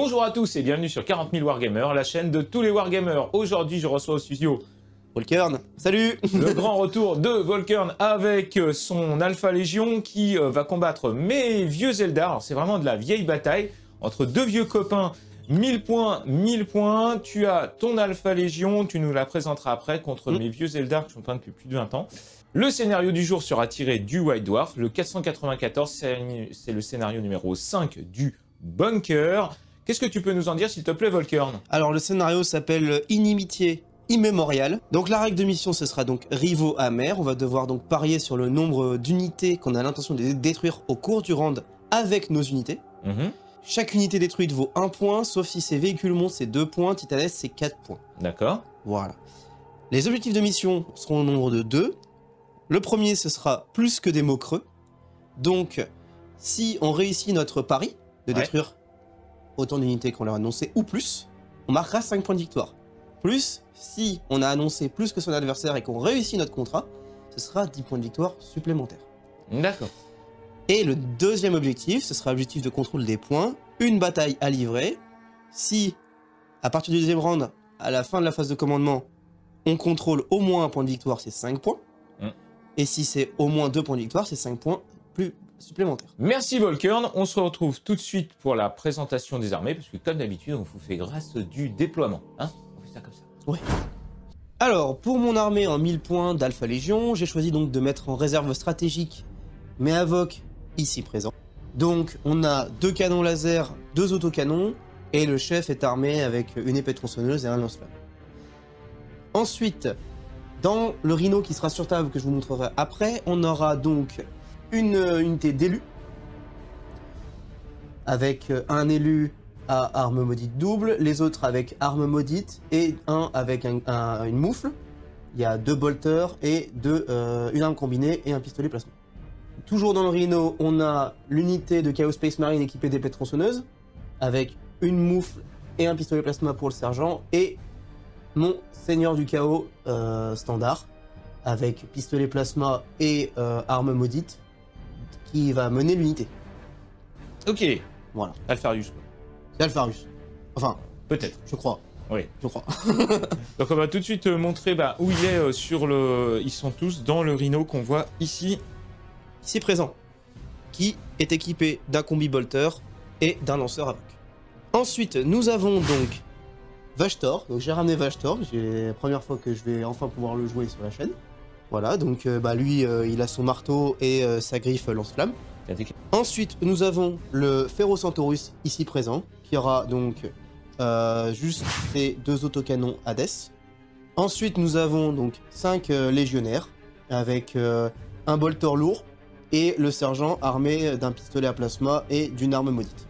Bonjour à tous et bienvenue sur 40 000 Wargamers, la chaîne de tous les Wargamers. Aujourd'hui, je reçois au studio Volkern, salut. Le grand retour de Volkern avec son Alpha Légion qui va combattre mes vieux Eldar. Alors c'est vraiment de la vieille bataille entre deux vieux copains. 1000 points, 1000 points. Tu as ton Alpha Légion, tu nous la présenteras après contre mes vieux Eldar qui sont pleins depuis plus de 20 ans. Le scénario du jour sera tiré du White Dwarf. Le 494, c'est le scénario numéro 5 du Bunker. Qu'est-ce que tu peux nous en dire, s'il te plaît, Volkern? Alors, le scénario s'appelle Inimitié immémoriale. Donc, la règle de mission, ce sera donc rivaux amers. On va devoir donc parier sur le nombre d'unités qu'on a l'intention de détruire au cours du round avec nos unités. Chaque unité détruite vaut 1 point, sauf si c'est véhicule monstre, c'est 2 points, titanesque, c'est 4 points. D'accord. Voilà. Les objectifs de mission seront au nombre de 2. Le premier, ce sera plus que des mots creux. Donc, si on réussit notre pari de détruire autant d'unités qu'on leur a annoncé ou plus, on marquera 5 points de victoire. Plus, si on a annoncé plus que son adversaire et qu'on réussit notre contrat, ce sera 10 points de victoire supplémentaires. D'accord. Et le deuxième objectif, ce sera l'objectif de contrôle des points, une bataille à livrer. Si, à partir du deuxième round, à la fin de la phase de commandement, on contrôle au moins un point de victoire, c'est 5 points. Et si c'est au moins 2 points de victoire, c'est 5 points plus supplémentaires. Merci Volkern, on se retrouve tout de suite pour la présentation des armées, parce que comme d'habitude, on vous fait grâce du déploiement. Hein, on fait ça comme ça. Ouais. Alors, pour mon armée en 1000 points d'Alpha Légion, j'ai choisi donc de mettre en réserve stratégique mes Havoc ici présents. Donc, on a 2 canons laser, 2 autocanons, et le chef est armé avec une épée tronçonneuse et un lance-flamme. Ensuite, dans le Rhino qui sera sur table, que je vous montrerai après, on aura donc une unité d'élus, avec un élu à arme maudite double, les autres avec arme maudite, et un avec une moufle. Il y a 2 bolters et une arme combinée et un pistolet plasma. Toujours dans le Rhino, on a l'unité de Chaos Space Marine équipée d'épée tronçonneuse, avec une moufle et un pistolet plasma pour le sergent, et mon Seigneur du Chaos standard, avec pistolet plasma et arme maudite, qui va mener l'unité. Ok. Voilà. Alpharius, quoi. C'est Alpharius. Enfin, Peut-être. je crois. Oui. Je crois. Donc on va tout de suite montrer où il est sur le... Ils sont tous dans le Rhino qu'on voit ici. Ici présent. Qui est équipé d'un combi bolter et d'un lanceur Havoc. Ensuite, nous avons donc Vashtor. Donc j'ai ramené Vashtor. C'est la première fois que je vais enfin pouvoir le jouer sur la chaîne. Voilà, donc lui, il a son marteau et sa griffe lance-flamme. Ensuite, nous avons le Ferrocentaurus ici présent, qui aura donc juste ses 2 autocanons Hades. Ensuite, nous avons donc 5 légionnaires, avec un bolter lourd, et le sergent armé d'un pistolet à plasma et d'une arme maudite.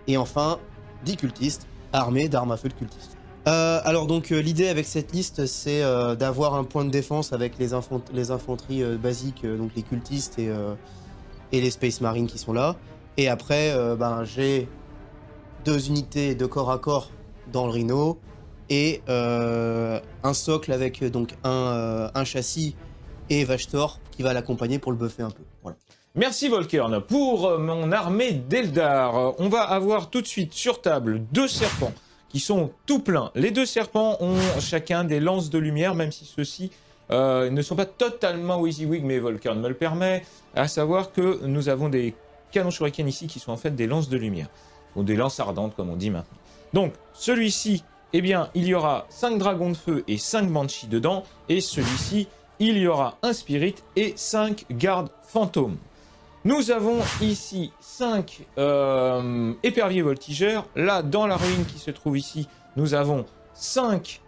Et enfin, 10 cultistes, armés d'armes à feu de cultistes. Alors donc l'idée avec cette liste, c'est d'avoir un point de défense avec les infanteries basiques, donc les cultistes et les Space Marines qui sont là. Et après, j'ai 2 unités de corps à corps dans le Rhino et un socle avec donc un châssis et Vashtor qui va l'accompagner pour le buffer un peu. Voilà. Merci Volkern. Pour mon armée d'Eldar, on va avoir tout de suite sur table 2 serpents qui sont tout pleins. Les 2 serpents ont chacun des lances de lumière, même si ceux-ci ne sont pas totalement WYSIWYG, mais Volkern me le permet, à savoir que nous avons des canons shuriken ici qui sont en fait des lances de lumière, ou des lances ardentes comme on dit maintenant. Donc celui-ci, eh bien, il y aura 5 dragons de feu et 5 banshees dedans, et celui-ci, il y aura un spirit et 5 gardes fantômes. Nous avons ici 5 éperviers voltigeurs. Là, dans la ruine qui se trouve ici, nous avons 5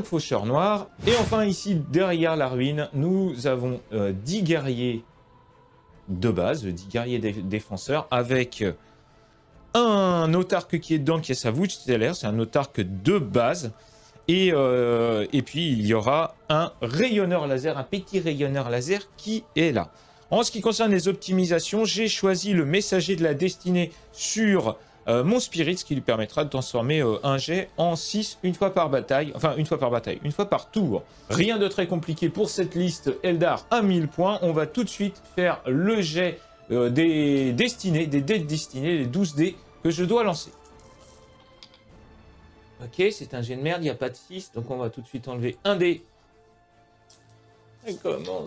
faucheurs noirs. Et enfin, ici, derrière la ruine, nous avons 10 guerriers de base, 10 guerriers défenseurs, avec un autarque qui est dedans, qui a sa voûte stellaire. C'est un autarque de base. Et puis, il y aura un rayonneur laser, un petit rayonneur laser qui est là. En ce qui concerne les optimisations, j'ai choisi le messager de la destinée sur mon spirit, ce qui lui permettra de transformer un jet en 6 une fois par bataille. Enfin, une fois par tour. Rien de très compliqué pour cette liste Eldar à 1000 points. On va tout de suite faire le jet des destinées, des dés de destinée, les 12 dés que je dois lancer. Ok, c'est un jet de merde, il n'y a pas de 6, donc on va tout de suite enlever un dé. Et comment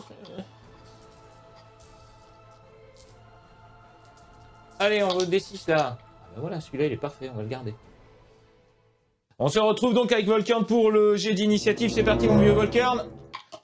allez, on veut le D6 là. Ah ben voilà, celui-là il est parfait, on va le garder. On se retrouve donc avec Volcarn pour le jet d'initiative. C'est parti mon vieux Volcarn.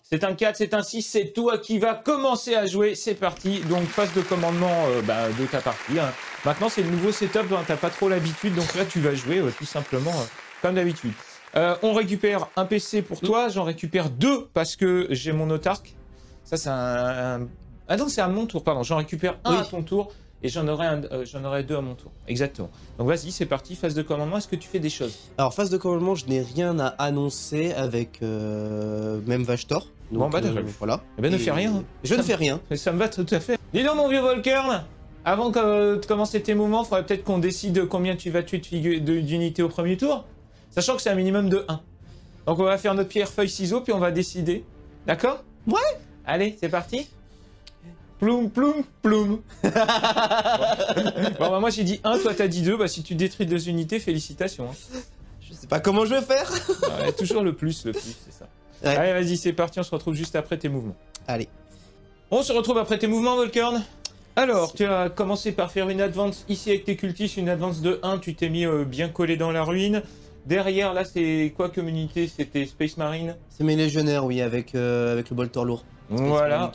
C'est un 4, c'est un 6, c'est toi qui vas commencer à jouer. C'est parti. Donc phase de commandement de ta partie. Hein. Maintenant c'est le nouveau setup dont t'as pas trop l'habitude. Donc là tu vas jouer tout simplement comme d'habitude. On récupère un PC pour toi. J'en récupère 2 parce que j'ai mon autarque. Ça c'est un... Ah non c'est à mon tour, pardon. J'en récupère un à ton tour. Et j'en aurai 2 à mon tour. Exactement. Donc vas-y, c'est parti, phase de commandement. Est-ce que tu fais des choses? Alors, phase de commandement, je n'ai rien à annoncer avec même Vashtor. Donc, bon, bah d'accord. Voilà. Eh ben, ne fais rien. Hein. Je ne fais rien. Mais ça me va tout à fait. Dis donc, mon vieux Volcarn, avant de commencer tes mouvements, il faudrait peut-être qu'on décide combien tu vas tuer d'unités au premier tour. Sachant que c'est un minimum de 1. Donc on va faire notre pierre, feuille, ciseaux, puis on va décider. D'accord? Ouais. Allez, c'est parti. Ploum, ploum, ploum. Bon, bah, moi j'ai dit 1, toi t'as dit 2. Bah si tu détruis 2 unités, félicitations. Hein. Je sais pas comment je vais faire. Ouais, toujours le plus, c'est ça. Ouais. Allez, vas-y, c'est parti, on se retrouve juste après tes mouvements. Allez. On se retrouve après tes mouvements, Volcarn. Alors, tu as commencé par faire une advance ici avec tes cultistes, une advance de 1, tu t'es mis bien collé dans la ruine. Derrière, là, c'est quoi comme unité? C'était Space Marine? C'est mes légionnaires, oui, avec le bolter lourd. Voilà.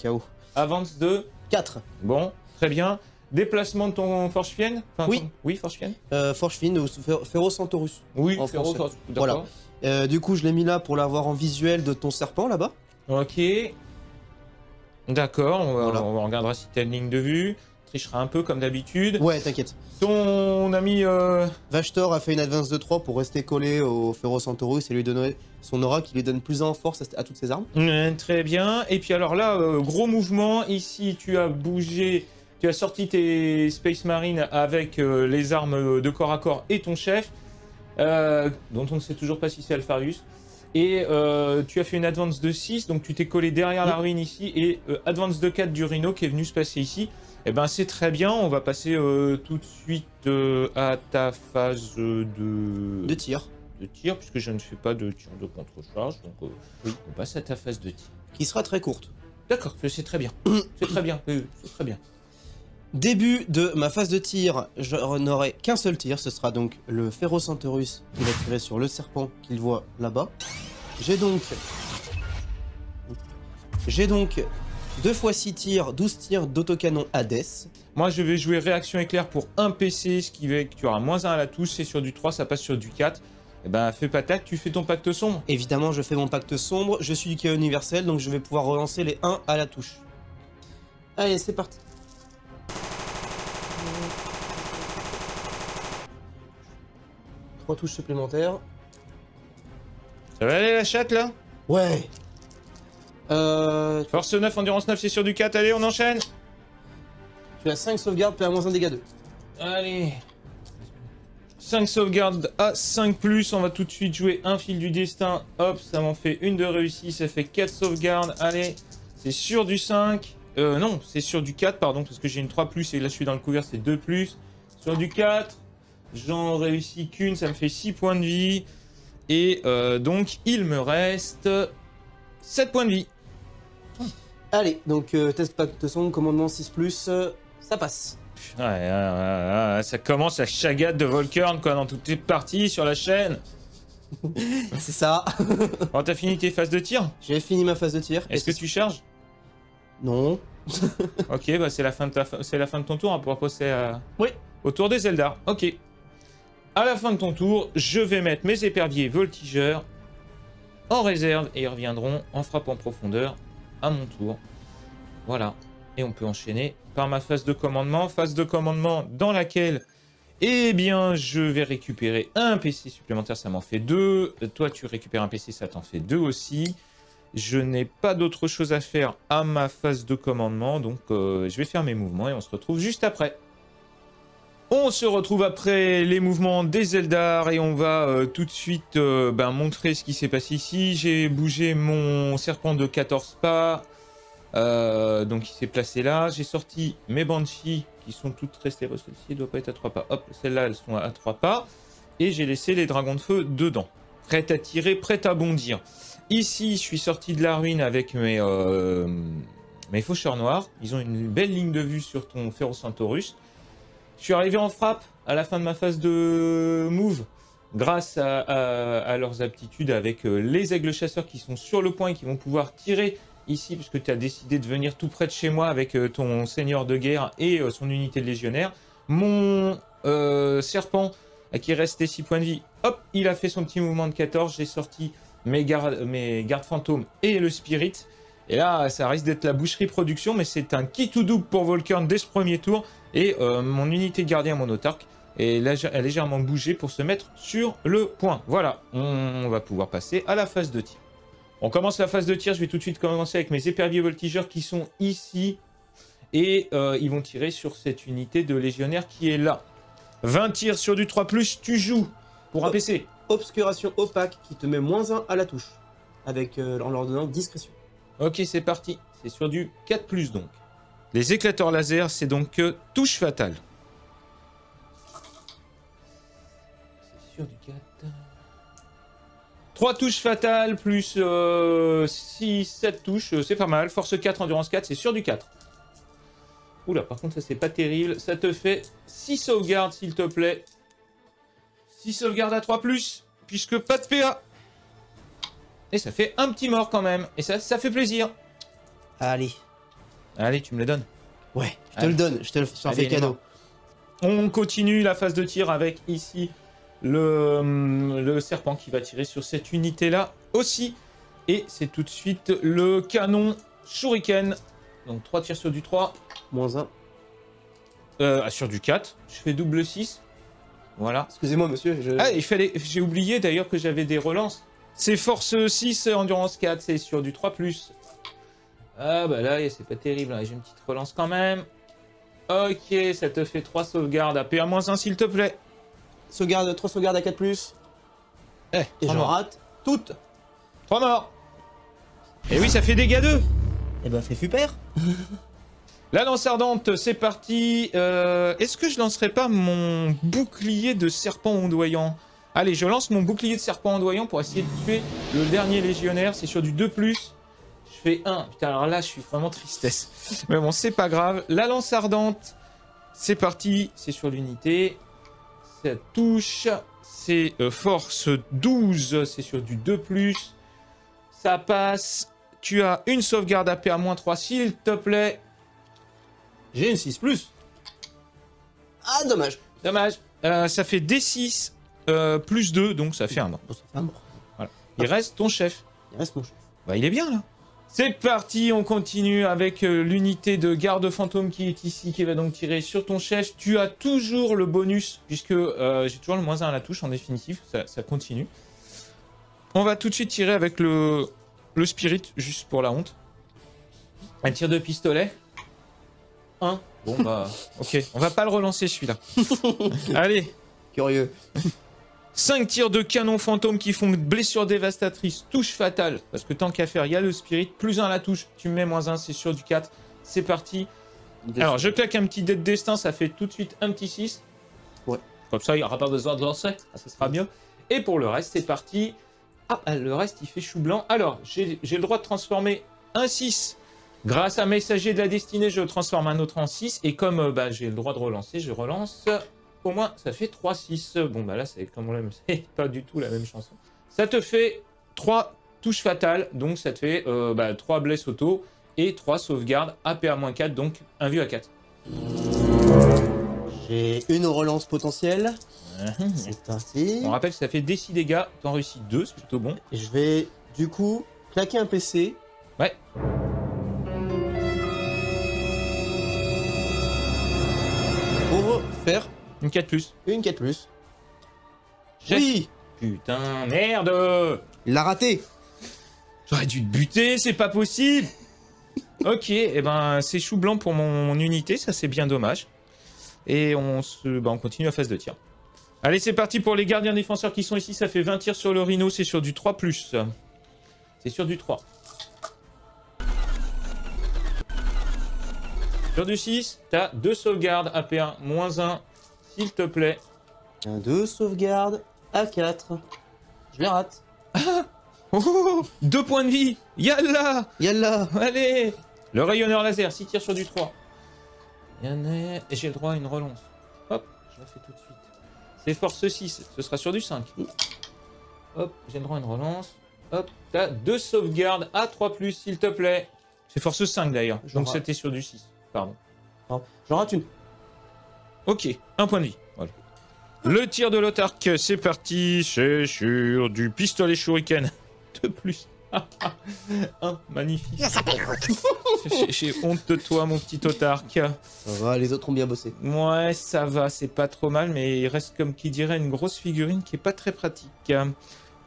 Avance de 4. Bon, très bien. Déplacement de ton Forge-Fienne? Enfin, oui. Oui, Forge-Fienne. Forge-Fienne ou Ferro-Centaurus. Oui, en Ferro, français. d'accord. Voilà. Du coup, je l'ai mis là pour l'avoir en visuel de ton serpent là-bas. Ok. D'accord, on regardera si t'as une ligne de vue. Trichera un peu comme d'habitude. Ouais, t'inquiète. Ton ami... Vashtor a fait une advance de 3 pour rester collé au Ferro-Centaurus et lui donner son aura qui lui donne plus en force à toutes ses armes. Très bien. Et puis alors là, gros mouvement. Ici, tu as bougé, tu as sorti tes Space Marines avec les armes de corps à corps et ton chef, dont on ne sait toujours pas si c'est Alpharius. Et tu as fait une advance de 6, donc tu t'es collé derrière la ruine ici, et advance de 4 du Rhino qui est venu se passer ici. Eh ben c'est très bien, on va passer tout de suite à ta phase de tir. De tir, puisque je ne fais pas de tir de contre-charge, donc oui, on passe à ta phase de tir. Qui sera très courte. D'accord, c'est très bien. C'est très bien, c'est très bien. Début de ma phase de tir, je n'aurai qu'un seul tir, ce sera donc le Ferro-Centaurus qui va tirer sur le serpent qu'il voit là-bas. J'ai donc 2 x 6 tirs, 12 tirs d'autocanon Hades. Moi je vais jouer réaction éclair pour un PC, ce qui fait que tu auras -1 à la touche, c'est sur du 3, ça passe sur du 4. Et ben fais patate, tu fais ton pacte sombre. Évidemment je fais mon pacte sombre, je suis du chaos universel, donc je vais pouvoir relancer les 1 à la touche. Allez, c'est parti. Trois touches supplémentaires. Ça va aller la chatte là? Ouais. Force 9, endurance 9, c'est sur du 4, allez on enchaîne. Tu as 5 sauvegardes, PA-1 dégâts 2. Allez. 5 sauvegardes à 5+, on va tout de suite jouer un fil du destin. Hop, ça m'en fait une de réussie, ça fait 4 sauvegardes. Allez, c'est sur du 5. Non, c'est sur du 4, pardon, parce que j'ai une 3+, et là je suis dans le couvert, c'est 2+. Sur du 4, j'en réussis qu'une, ça me fait 6 points de vie. Et donc, il me reste 7 points de vie. Allez, donc test pacte sombre, commandement 6+, ça passe. Ouais, ça commence à chagade de Volcarn, quoi, dans toutes les parties sur la chaîne. C'est ça. Bon, t'as fini tes phases de tir? J'ai fini ma phase de tir. Est-ce que tu charges? Non. Ok, bah c'est la fin de ton tour, on va pouvoir passer oui. Au tour des Eldar. Ok. À la fin de ton tour, je vais mettre mes éperviers voltigeurs en réserve et ils reviendront en frappe en profondeur à mon tour. Voilà. Et on peut enchaîner par ma phase de commandement dans laquelle, eh bien, je vais récupérer un PC supplémentaire, ça m'en fait 2. Toi, tu récupères un PC, ça t'en fait 2 aussi. Je n'ai pas d'autre chose à faire à ma phase de commandement, donc je vais faire mes mouvements et on se retrouve juste après. On se retrouve après les mouvements des Eldar et on va tout de suite montrer ce qui s'est passé ici. J'ai bougé mon serpent de 14 pas. Donc il s'est placé là. J'ai sorti mes Banshee qui sont toutes restées. Celle-ci ne doit pas être à 3 pas. Hop, celles-là, elles sont à 3 pas. Et j'ai laissé les dragons de feu dedans. Prêtes à tirer, prêtes à bondir. Ici, je suis sorti de la ruine avec mes faucheurs noirs. Ils ont une belle ligne de vue sur ton Ferrocentaurus. Je suis arrivé en frappe à la fin de ma phase de move grâce à leurs aptitudes avec les aigles chasseurs qui sont sur le point et qui vont pouvoir tirer ici puisque tu as décidé de venir tout près de chez moi avec ton seigneur de guerre et son unité de légionnaire. Mon serpent qui restait 6 points de vie, hop, il a fait son petit mouvement de 14. J'ai sorti mes gardes fantômes et le spirit. Et là, ça risque d'être la boucherie production, mais c'est un kit to double pour Volkern dès ce premier tour. Et mon unité gardien monotarque est légèrement bougé pour se mettre sur le point. Voilà, on va pouvoir passer à la phase de tir. On commence la phase de tir, je vais tout de suite commencer avec mes éperviers voltigeurs qui sont ici. Et ils vont tirer sur cette unité de légionnaire qui est là. 20 tirs sur du 3+, tu joues pour un PC. Obscuration opaque qui te met -1 à la touche. Avec, en leur donnant discrétion. Ok, c'est parti. C'est sur du 4+, donc. Les éclateurs laser, c'est donc touche fatale. C'est sur du 4. 3 touches fatales, plus 6, 7 touches, c'est pas mal. Force 4, endurance 4, c'est sur du 4. Oula, par contre, ça c'est pas terrible. Ça te fait 6 sauvegardes, s'il te plaît. 6 sauvegardes à 3+, puisque pas de PA. Et ça fait un petit mort quand même. Et ça fait plaisir. Allez. Allez, tu me le donnes. Ouais, je te le donne, je te fais cadeau. On continue la phase de tir avec ici le serpent qui va tirer sur cette unité-là aussi. Et c'est tout de suite le canon Shuriken. Donc 3 tirs sur du 3. -1. Sur du 4. Je fais double 6. Voilà. Excusez-moi, monsieur. Ah, j'ai oublié d'ailleurs que j'avais des relances. C'est force 6, endurance 4, c'est sur du 3+. Ah bah là, c'est pas terrible. J'ai une petite relance quand même. Ok, ça te fait 3 sauvegardes à PA-1 s'il te plaît. 3 sauvegardes à 4+. Et j'en rate toutes. 3 morts. Et oui, ça fait dégâts 2. Eh ben, fait super. La lance ardente, c'est parti. Est-ce que je lancerai pas mon bouclier de serpent ondoyant? Allez, je lance mon bouclier de serpent ondoyant pour essayer de tuer le dernier légionnaire. C'est sur du 2+. Je fais 1. Putain, alors là, je suis vraiment tristesse. Mais bon, c'est pas grave. La lance ardente, c'est parti. C'est sur l'unité. Ça touche. C'est force 12. C'est sur du 2+. Ça passe. Tu as une sauvegarde à PA-3, s'il te plaît. J'ai une 6+. Ah, dommage. Dommage. Ça fait D6 plus 2, donc ça fait un mort. Bon, ça fait un mort. Voilà. Il reste ton chef. Il reste mon chef. Bah, il est bien là. C'est parti, on continue avec l'unité de garde fantôme qui est ici, qui va donc tirer sur ton chef. Tu as toujours le bonus, puisque j'ai toujours le -1 à la touche en définitive, ça continue. On va tout de suite tirer avec le spirit, juste pour la honte. Un tir de pistolet. 1. Bon bah, ok, on va pas le relancer celui-là. Allez. Curieux. 5 tirs de canon fantôme qui font blessure dévastatrice, touche fatale. Parce que tant qu'à faire, il y a le spirit. +1 à la touche, tu me mets -1, c'est sur du 4. C'est parti. Alors, je claque un petit dé de destin, ça fait tout de suite un petit 6. Ouais. Comme ça, il n'y aura pas besoin de lancer. Ça sera mieux. Et pour le reste, c'est parti. Ah, le reste, il fait chou blanc. Alors, j'ai le droit de transformer un 6. Grâce à Messager de la Destinée, je transforme un autre en 6. Et comme j'ai le droit de relancer, je relance. Au moins, ça fait 3-6. Bon, bah là, c'est comme on l'aime. C'est pas du tout la même chanson. Ça te fait 3 touches fatales. Donc, ça te fait 3 blesses auto et 3 sauvegardes APA-4. Donc, un vu à 4. J'ai une relance potentielle. C'est parti. On rappelle que ça fait des 6 dégâts. T'en réussis 2, c'est plutôt bon. Et je vais, du coup, claquer un PC. Ouais. Pour faire une 4+. Une 4+. Oui. Putain, merde. Il l'a raté. J'aurais dû te buter, c'est pas possible. Ok, et ben c'est chou blanc pour mon unité, ça c'est bien dommage. Et on continue la phase de tir. Allez, c'est parti pour les gardiens défenseurs qui sont ici. Ça fait 20 tirs sur le rhino, c'est sur du 3+. C'est sur du 3. Sur du 6, t'as 2 sauvegardes APA -1, s'il te plaît. 1, 2, sauvegarde, A4. Je les rate. Oh, 2 points de vie. Yallah. Yallah. Allez. Le rayonneur laser, 6 tirs sur du 3. Et j'ai le droit à une relance. Hop, je la fais tout de suite. C'est force 6, ce sera sur du 5. Hop, j'ai le droit à une relance. Hop, t'as 2 sauvegardes à 3+, s'il te plaît. C'est force 5 d'ailleurs, donc c'était sur du 6. Pardon. J'en rate une. Ok, 1 point de vie. Voilà. Le tir de l'autarque, c'est parti. C'est sur du pistolet shuriken. De plus. Magnifique. J'ai honte de toi, mon petit autarque. Ça va, les autres ont bien bossé. Ouais, ça va, c'est pas trop mal, mais il reste comme qui dirait une grosse figurine qui est pas très pratique.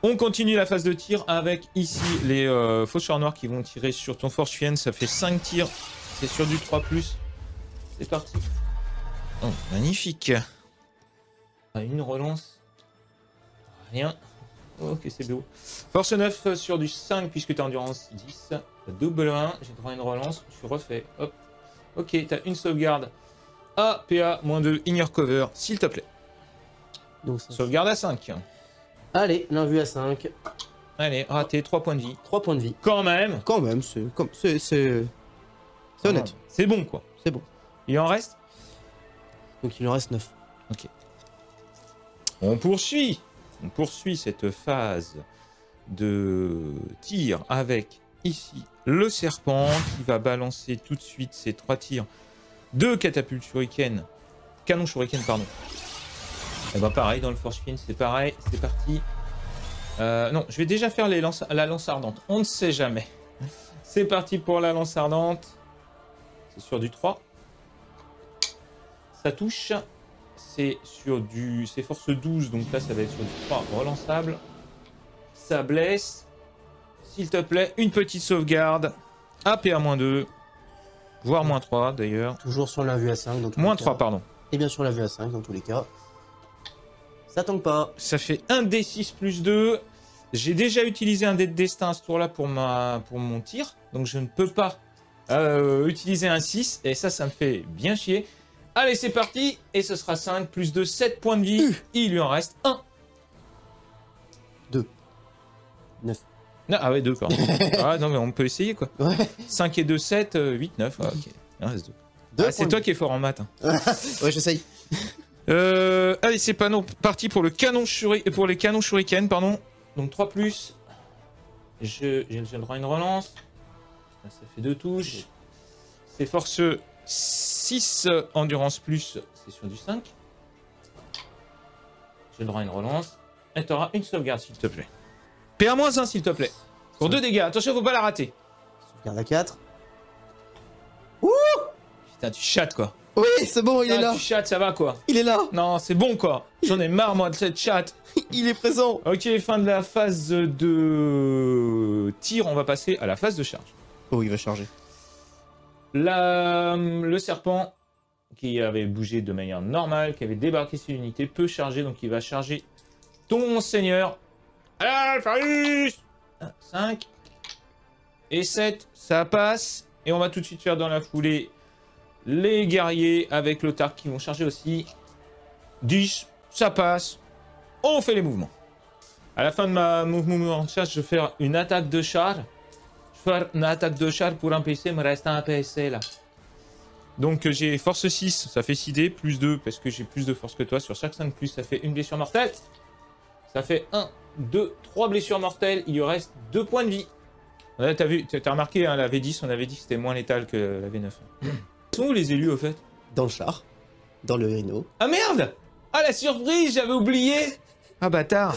On continue la phase de tir avec ici les faucheurs noirs qui vont tirer sur ton force fienne. Ça fait 5 tirs. C'est sur du 3+. C'est parti. Oh, magnifique. Une relance. Rien. Ok, c'est beau. Force 9 sur du 5 puisque tu as endurance 10. Double 1. J'ai droit à une relance. Je suis refait. Hop. Ok, tu as une sauvegarde. APA -2. Ignore cover, s'il te plaît. Donc, ça... Sauvegarde à 5. Allez, l'invue à 5. Allez, raté, 3 points de vie. 3 points de vie. Quand même. Quand même, c'est honnête. C'est bon, quoi. C'est bon. Il en reste? Donc il en reste 9. Ok. On poursuit cette phase de tir avec ici le serpent qui va balancer tout de suite ses 3 tirs de catapulte shuriken. Canon shuriken, pardon. Et bah pareil, dans le force fienne, c'est pareil. C'est parti. Non, je vais déjà faire la lance ardente. On ne sait jamais. C'est parti pour la lance ardente. C'est sur du 3. Ça touche. C'est sur du... C'est force 12, donc là, ça va être sur du 3 relançable. Ça blesse. S'il te plaît, une petite sauvegarde. APA -2. Voire -3, d'ailleurs. Toujours sur l'invue à 5. Donc -3, pardon. Et bien sur l'invue à 5, dans tous les cas. Ça tangue pas. Ça fait un D6 + 2. J'ai déjà utilisé un dé de destin à ce tour-là pour mon tir. Donc je ne peux pas utiliser un 6. Et ça me fait bien chier. Allez, c'est parti. Et ce sera 5 + 2, 7 points de vie. Il lui en reste 1. 2. 9. Non, ah ouais, 2, pardon. Ah non, mais on peut essayer, quoi. Ouais. 5 et 2, 7, 8, 9. Ah, ok. Il en reste 2. Ah, c'est toi qui es fort en maths. Hein. Ouais, j'essaye. Allez, c'est parti pour le canon pour les canons shuriken, pardon. Donc 3+. J'ai le droit à une relance. Ça fait 2 touches. C'est force 6, endurance plus, c'est sur du 5. J'ai le droit à une relance. Et tu auras une sauvegarde, s'il te plaît. PA-1, s'il te plaît. Pour 2 dégâts. Attention, faut pas la rater. Sauvegarde à 4. Putain, tu chattes, quoi. Oui, c'est bon, il est là. Tu chattes, ça va, quoi. Il est là. Non, c'est bon, quoi. J'en ai marre, moi, de cette chatte. Il est présent. Ok, fin de la phase de tir. On va passer à la phase de charge. Oh, il va charger. Le serpent, qui avait bougé de manière normale, qui avait débarqué ses unités, peut charger. Donc, il va charger ton seigneur. Alpharius 5 et 7, ça passe. Et on va tout de suite faire dans la foulée les guerriers avec l'autarque qui vont charger aussi. 10, ça passe. On fait les mouvements. À la fin de ma mouvement de charge, je vais faire une attaque de char. Je vais faire une attaque de char pour un PC, il me reste un PC là. Donc j'ai force 6, ça fait 6D, plus 2 parce que j'ai plus de force que toi. Sur chaque 5+, ça fait une blessure mortelle. Ça fait 1, 2, 3 blessures mortelles. Il lui reste 2 points de vie. Là, t'as vu, t'as remarqué, hein, la V10, on avait dit que c'était moins létal que la V9. Ils sont où les élus au fait? Dans le char. Dans le Rhino. Ah merde! Ah la surprise, j'avais oublié! Ah bâtard!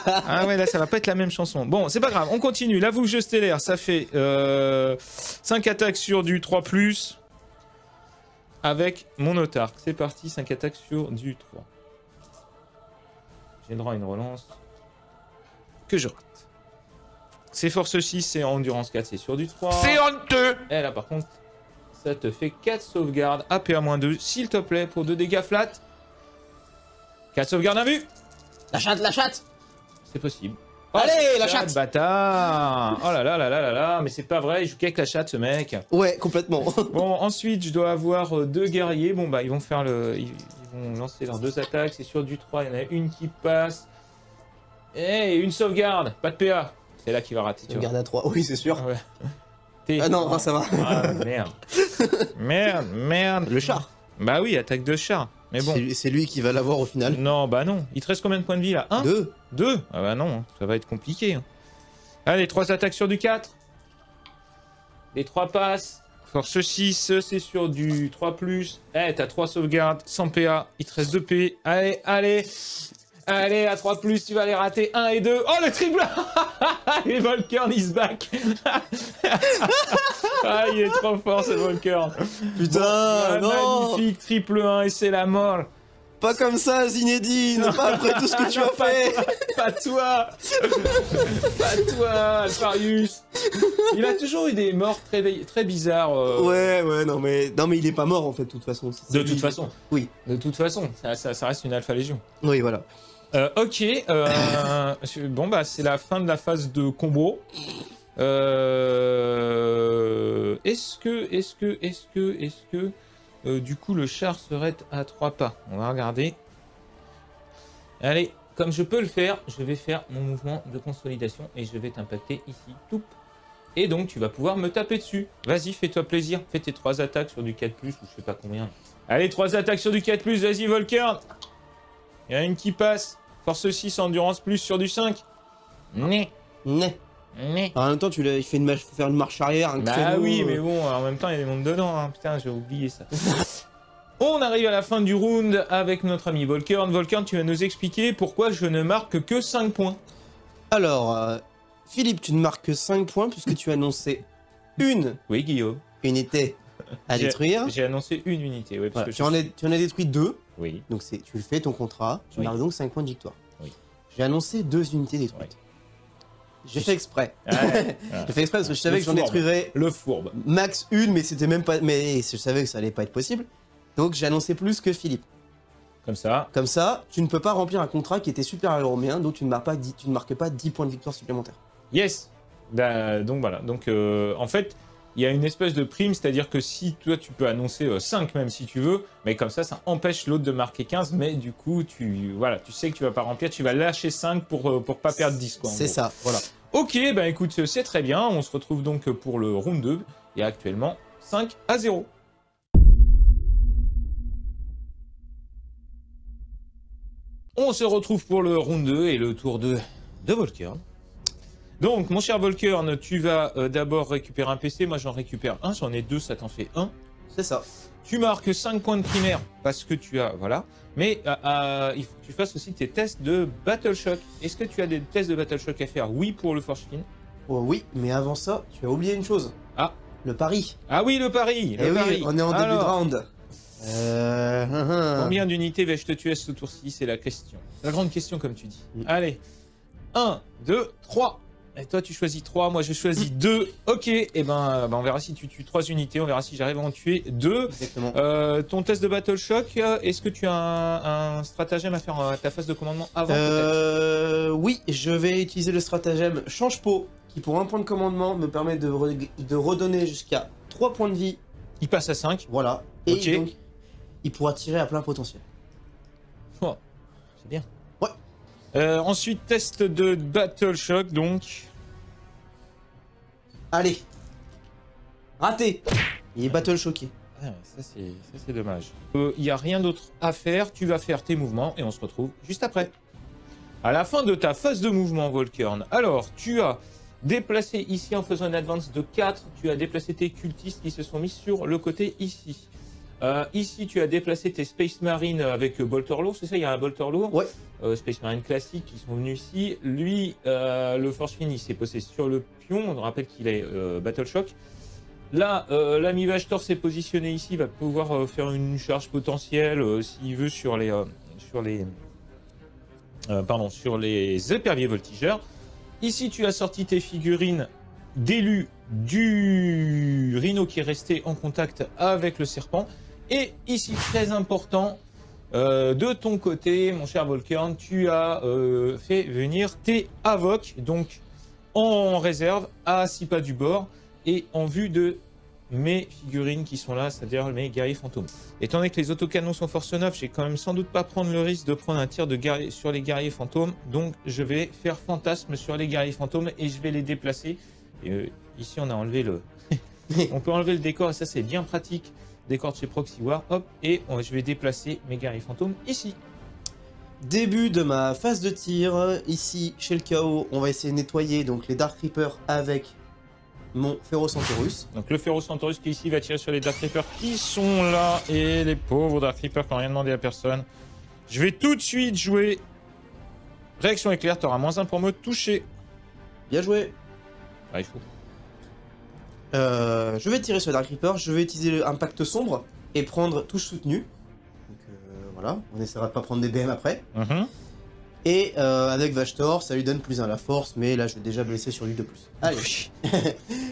Ah ouais, là ça va pas être la même chanson. Bon, c'est pas grave, on continue. La Vouge stellaire, ça fait 5 attaques sur du 3+. Avec mon autarque. C'est parti, 5 attaques sur du 3. J'ai le droit à une relance. Que je rate. C'est force 6, c'est endurance 4, c'est sur du 3. C'est honteux! Et là par contre, ça te fait 4 sauvegardes. APA-2, s'il te plaît, pour 2 dégâts flat. 4 sauvegardes à vue. La chatte, la chatte! C'est possible. Allez, la chatte. Bâtard. Oh là là là là là là, mais c'est pas vrai, il joue qu'avec la chatte, ce mec. Ouais, complètement. Bon, ensuite, je dois avoir 2 guerriers. Bon, bah, ils vont faire ils vont lancer leurs 2 attaques. C'est sur du 3, il y en a une qui passe. Et une sauvegarde, pas de PA. C'est là qu'il va rater, tu vois. Garde à 3, oui, c'est sûr. Ouais. Ah non, ça va. Ah, merde. Merde. Le char. Bah oui, attaque de char. Mais bon. C'est lui qui va l'avoir au final. Non, bah non. Il te reste combien de points de vie là? 1 2. 2. Ah bah non, ça va être compliqué. Hein. Allez, 3 attaques sur du 4. Les 3 passes. Force 6, c'est sur du 3+. Eh, t'as 3 sauvegardes, sans PA. Il te reste 2 P. Allez, allez. Allez, à 3+, tu vas les rater. 1 et 2. Oh, le triple. Et Volkern, il se back. Ah, il est trop fort, ce Volkern. Putain, Bon, non. magnifique, triple 1 et c'est la mort. Pas comme ça, Zinedine. Pas après tout ce que tu as fait. Pas toi. Pas toi, Alfarius. Il a toujours eu des morts très bizarres. Ouais, non mais il est pas mort en fait, de toute façon. De toute façon. Oui. De toute façon, ça reste une Alpha Légion. Oui, voilà. Ok, bon bah c'est la fin de la phase de combo. Est-ce que du coup le char serait à 3 pas? On va regarder. Allez, comme je peux le faire, je vais faire mon mouvement de consolidation et je vais t'impacter ici. Toup. Et donc tu vas pouvoir me taper dessus. Vas-y, fais-toi plaisir. Fais tes 3 attaques sur du 4+, ou je sais pas combien. Allez, 3 attaques sur du 4+, vas-y Volkern. Il y en a une qui passe. Force 6, endurance plus sur du 5. Né. En même temps, il faut faire une marche arrière, un Bah créneau. oui, mais bon, en même temps, il y a des mondes dedans. Hein. Putain, j'ai oublié ça. On arrive à la fin du round avec notre ami Volkern. Volkern, tu vas nous expliquer pourquoi je ne marque que 5 points. Alors, Philippe, tu ne marques que 5 points puisque tu as annoncé une Oui, Guillaume. unité à détruire. J'ai annoncé une unité. Oui, parce Voilà, que tu en as détruit 2. Oui. Donc tu le fais ton contrat, tu Oui. marques donc 5 points de victoire. Oui. J'ai annoncé 2 unités détruites. J'ai fait exprès. Ouais. J'ai fait exprès parce que je savais Le que j'en fourbe. détruirais Le fourbe. max une, mais c'était même pas. Mais je savais que ça allait pas être possible. Donc j'ai annoncé plus que Philippe. Comme ça. Comme ça, tu ne peux pas remplir un contrat qui était supérieur au mien, donc tu ne marques pas 10 points de victoire supplémentaires. Yes. Donc voilà. Donc en fait, il y a une espèce de prime, c'est-à-dire que si toi tu peux annoncer 5 même si tu veux, mais comme ça empêche l'autre de marquer 15, mais du coup tu sais que tu vas pas remplir, tu vas lâcher 5 pour pas perdre 10 quoi. C'est ça, voilà. Ok, bah écoute, c'est très bien, on se retrouve donc pour le round 2, et actuellement 5-0. On se retrouve pour le round 2 et le tour 2 de Volkern. Donc, mon cher Volkern, tu vas d'abord récupérer un PC. Moi, j'en récupère un. J'en ai 2, ça t'en fait 1. C'est ça. Tu marques 5 points de primaire parce que tu as... Voilà. Mais il faut que tu fasses aussi tes tests de Battle Shock. Est-ce que tu as des tests de Battle Shock à faire? Oui, pour le Forge Fin. Oh, oui, mais avant ça, tu as oublié une chose. Ah. Le pari. Ah oui, le pari. Eh oui, on est en début de Alors, round. combien d'unités vais-je te tuer ce tour-ci? C'est la question. C'est la grande question, comme tu dis. Mm. Allez. 1, 2, 3. Et toi, tu choisis 3, moi je choisis 2. Ok, et ben on verra si tu tues 3 unités, on verra si j'arrive à en tuer 2. Exactement. Ton test de Battle Shock, est-ce que tu as un stratagème à faire à ta phase de commandement avant peut-être? Oui, je vais utiliser le stratagème Change Pot, qui pour un point de commandement me permet de redonner jusqu'à 3 points de vie. Il passe à 5. Voilà. Et Ok. donc, il pourra tirer à plein potentiel. Oh, c'est bien. Ouais. Ensuite, test de Battle Shock, donc. Allez. Raté. Il est battle choqué. Ah, ça c'est dommage. Il n'y a rien d'autre à faire, tu vas faire tes mouvements et on se retrouve juste après. À la fin de ta phase de mouvement, Volkern, alors tu as déplacé ici en faisant une advance de 4, tu as déplacé tes cultistes qui se sont mis sur le côté ici. Ici, tu as déplacé tes Space Marines avec Bolter lourd, c'est ça, il y a un Bolter lourd. Ouais. Space Marine classique qui sont venus ici. Lui, le Force Fin, il s'est posé sur le pion, on rappelle qu'il est Battle Shock. Là, l'ami Vashtor s'est positionné ici, il va pouvoir faire une charge potentielle s'il veut sur les éperviers voltigeurs. Ici, tu as sorti tes figurines d'élus du rhino qui est resté en contact avec le serpent. Et ici, très important, De ton côté, mon cher Volkern, tu as fait venir tes Avoc, donc en réserve, à 6 pas du bord, et en vue de mes figurines qui sont là, c'est-à-dire mes guerriers fantômes. Étant donné que les autocanons sont force 9, j'ai quand même sans doute pas prendre le risque de prendre un tir de guerrier sur les guerriers fantômes, donc je vais faire fantasme sur les guerriers fantômes et je vais les déplacer. Et, ici, on a enlevé le... on peut enlever le décor, et ça, c'est bien pratique. Décor de chez Proxy War, hop, et je vais déplacer mes guerriers fantômes ici. Début de ma phase de tir. Ici, chez le chaos, on va essayer de nettoyer donc les Dark Reapers avec mon Ferocentaurus. Donc le Ferocentaurus qui ici va tirer sur les Dark Reapers qui sont là, et les pauvres Dark Reapers qui n'ont rien demandé à personne. Je vais tout de suite jouer réaction éclair, t'auras -1 pour me toucher. Bien joué. Ah, il faut. Je vais tirer sur Dark Reaper, je vais utiliser un pacte sombre et prendre touche soutenue. Donc voilà, on essaiera de pas prendre des BM après. Et avec Vashtor, ça lui donne +1 à la force, mais là je vais déjà blesser sur lui de plus. Allez.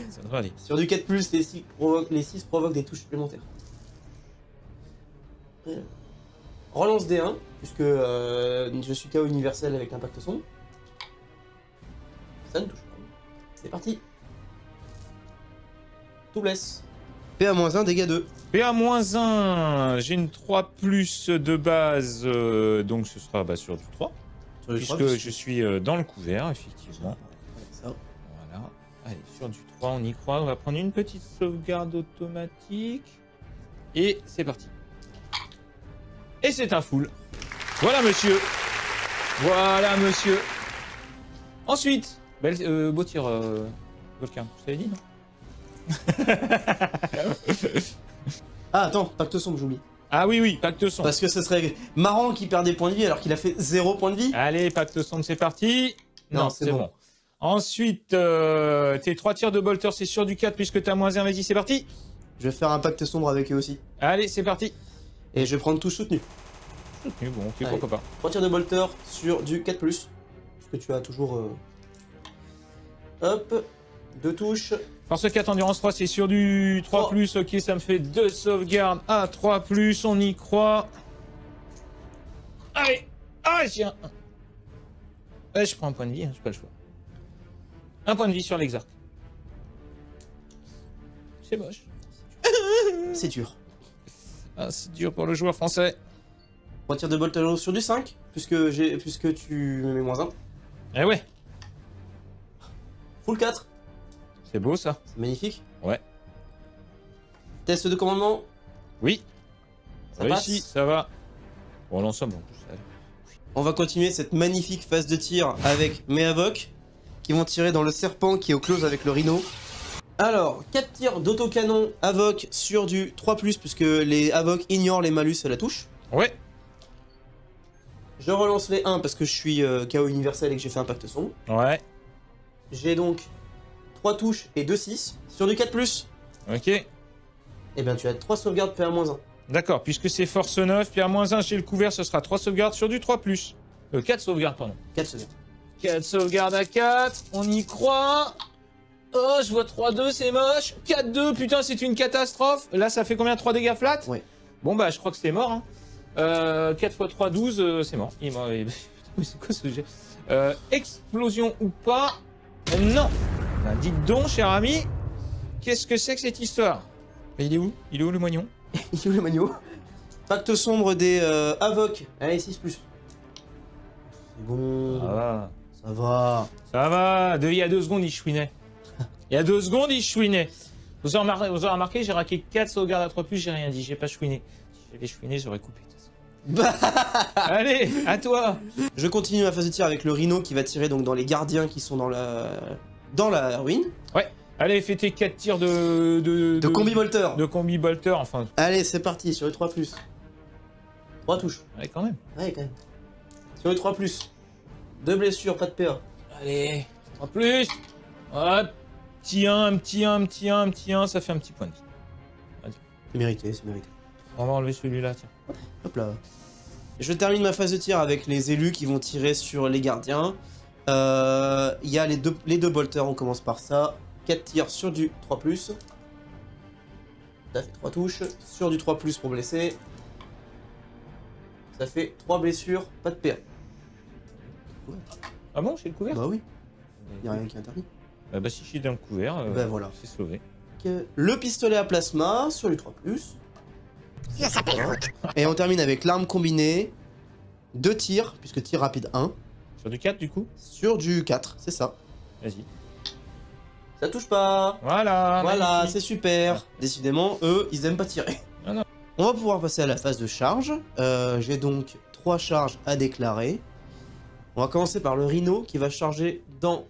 Ça devrait aller. Sur du 4+, les 6 provoquent des touches supplémentaires. Relance D1, puisque je suis KO universel avec l'impact sombre. Ça ne touche pas. C'est parti. Tout blesse. PA-1, dégâts 2. PA-1, j'ai une 3+ de base, donc ce sera sur du 3. Sur le Puisque 3, je suis dans le couvert, effectivement. Ça. Voilà. Allez, sur du 3, on y croit. On va prendre une petite sauvegarde automatique. Et c'est parti. Et c'est un full. Voilà, monsieur. Voilà, monsieur. Ensuite, beau tir, Volkern. Je t'avais dit, non? Ah, attends, pacte sombre, j'oublie. Ah oui, pacte sombre. Parce que ce serait marrant qu'il perde des points de vie alors qu'il a fait 0 points de vie. Allez, pacte sombre, c'est parti. Non, c'est bon. Ensuite, tes 3 tirs de bolter, c'est sur du 4 puisque t'as -1, vas-y, c'est parti. Je vais faire un pacte sombre avec eux aussi. Allez, c'est parti. Et je vais prendre touche soutenue. Bon, ok, Allez. pourquoi pas. 3 tirs de bolter sur du 4+. Parce que tu as toujours... Hop, 2 touches. Force 4, endurance 3, c'est sur du 3+, ok, ça me fait 2 sauvegardes à 3+, on y croit. Allez, ah, j'ai un... Ouais, je prends un point de vie, hein, j'ai pas le choix. Un point de vie sur l'exarc. C'est moche. C'est dur. Ah, c'est dur pour le joueur français. 3 tirs de bolter sur du 5, puisque tu me mets -1. Eh ouais, Full 4. c'est beau ça. C'est magnifique. Ouais. Test de commandement. Oui. Ça Réussi, passe. ça va. Bon, l'ensemble en plus. Allez. On va continuer cette magnifique phase de tir avec mes Avoc qui vont tirer dans le serpent qui est au close avec le rhino. Alors, 4 tirs d'autocanon Avoc sur du 3+, puisque les Avoc ignorent les malus à la touche. Ouais. Je relance les 1 parce que je suis KO universel et que j'ai fait un pacte sombre. Ouais. J'ai donc 3 touches et 2-6 sur du 4+. Ok. Et bien tu as 3 sauvegardes PA-1. D'accord, puisque c'est force 9, puis à -1 chez le couvert, ce sera 3 sauvegardes sur du 3+. 4 sauvegardes, pardon. 4 sauvegardes. 4 sauvegardes à 4, on y croit. Oh, je vois 3-2, c'est moche. 4-2, putain, c'est une catastrophe. Là, ça fait combien? 3 dégâts flat? Ouais. Bon, bah, je crois que c'est mort. Hein. 4 x 3, 12, c'est mort. Il est mort. Mais c'est quoi ce jet? Explosion ou pas? Non. Bah, dites donc, cher ami, qu'est-ce que c'est que cette histoire? Il est où? Il est où le moignon? Il est où le magno? Pacte sombre des Avoc. Allez, 6+. C'est bon. Ça va. Ça va. Ça va. Il y a 2 secondes, il chouinait. Il y a 2 secondes, il chouinait. Vous avez remarqué, j'ai raqué 4 sauvegardes à 3+, j'ai rien dit, j'ai pas chouiné. Si j'avais chouiné, j'aurais coupé. Allez, à toi. Je continue ma phase de tir avec le rhino qui va tirer donc dans les gardiens qui sont dans la ruine. Ouais. Allez, fais tes 4 tirs de combi bolter. De combi bolter, enfin. Allez, c'est parti sur le 3+. 3 touches. Ouais, quand même. Ouais, quand même. Sur le 3+. 2 blessures, pas de PA. Allez, en plus. Hop. Petit 1, petit 1, petit 1, petit 1, ça fait un petit point de vie. C'est mérité, c'est mérité. On va enlever celui-là, tiens. Hop là. Je termine ma phase de tir avec les élus qui vont tirer sur les gardiens. Il y a les deux bolters, on commence par ça. 4 tirs sur du 3+. Ça fait 3 touches. Sur du 3+, pour blesser. Ça fait 3 blessures, pas de PA. Ah bon, j'ai le couvert? Bah oui, y a rien qui interdit. Bah si je suis dans le couvert, Bah voilà. c'est sauvé. Le pistolet à plasma sur du 3+. Ça s'appelle route. Et on termine avec l'arme combinée. 2 tirs, puisque tir rapide 1. Sur du 4 du coup? Sur du 4, c'est ça. Vas-y. Ça touche pas. Voilà. Voilà, magnifique. c'est super. Décidément, eux, ils aiment pas tirer. Ah non. On va pouvoir passer à la phase de charge. J'ai donc 3 charges à déclarer. On va commencer par le Rhino qui va charger dans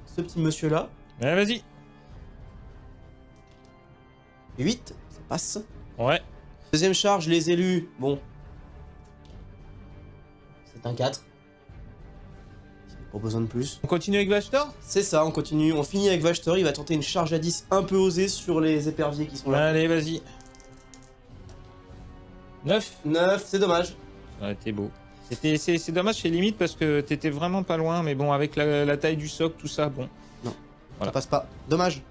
ce petit monsieur là. Ouais, vas-y. 8, ça passe. Ouais. Deuxième charge, les élus. Bon. C'est un 4. Pas besoin de plus. On continue avec Vashtor? C'est ça, on continue. On finit avec Vashtor. Il va tenter une charge à 10 un peu osée sur les éperviers qui sont là. Allez, vas-y. 9. 9, c'est dommage. Ouais, t'es beau. C'est dommage, c'est limite parce que t'étais vraiment pas loin, mais bon, avec la taille du socle, tout ça, bon. Non, voilà. Ça passe pas. Dommage.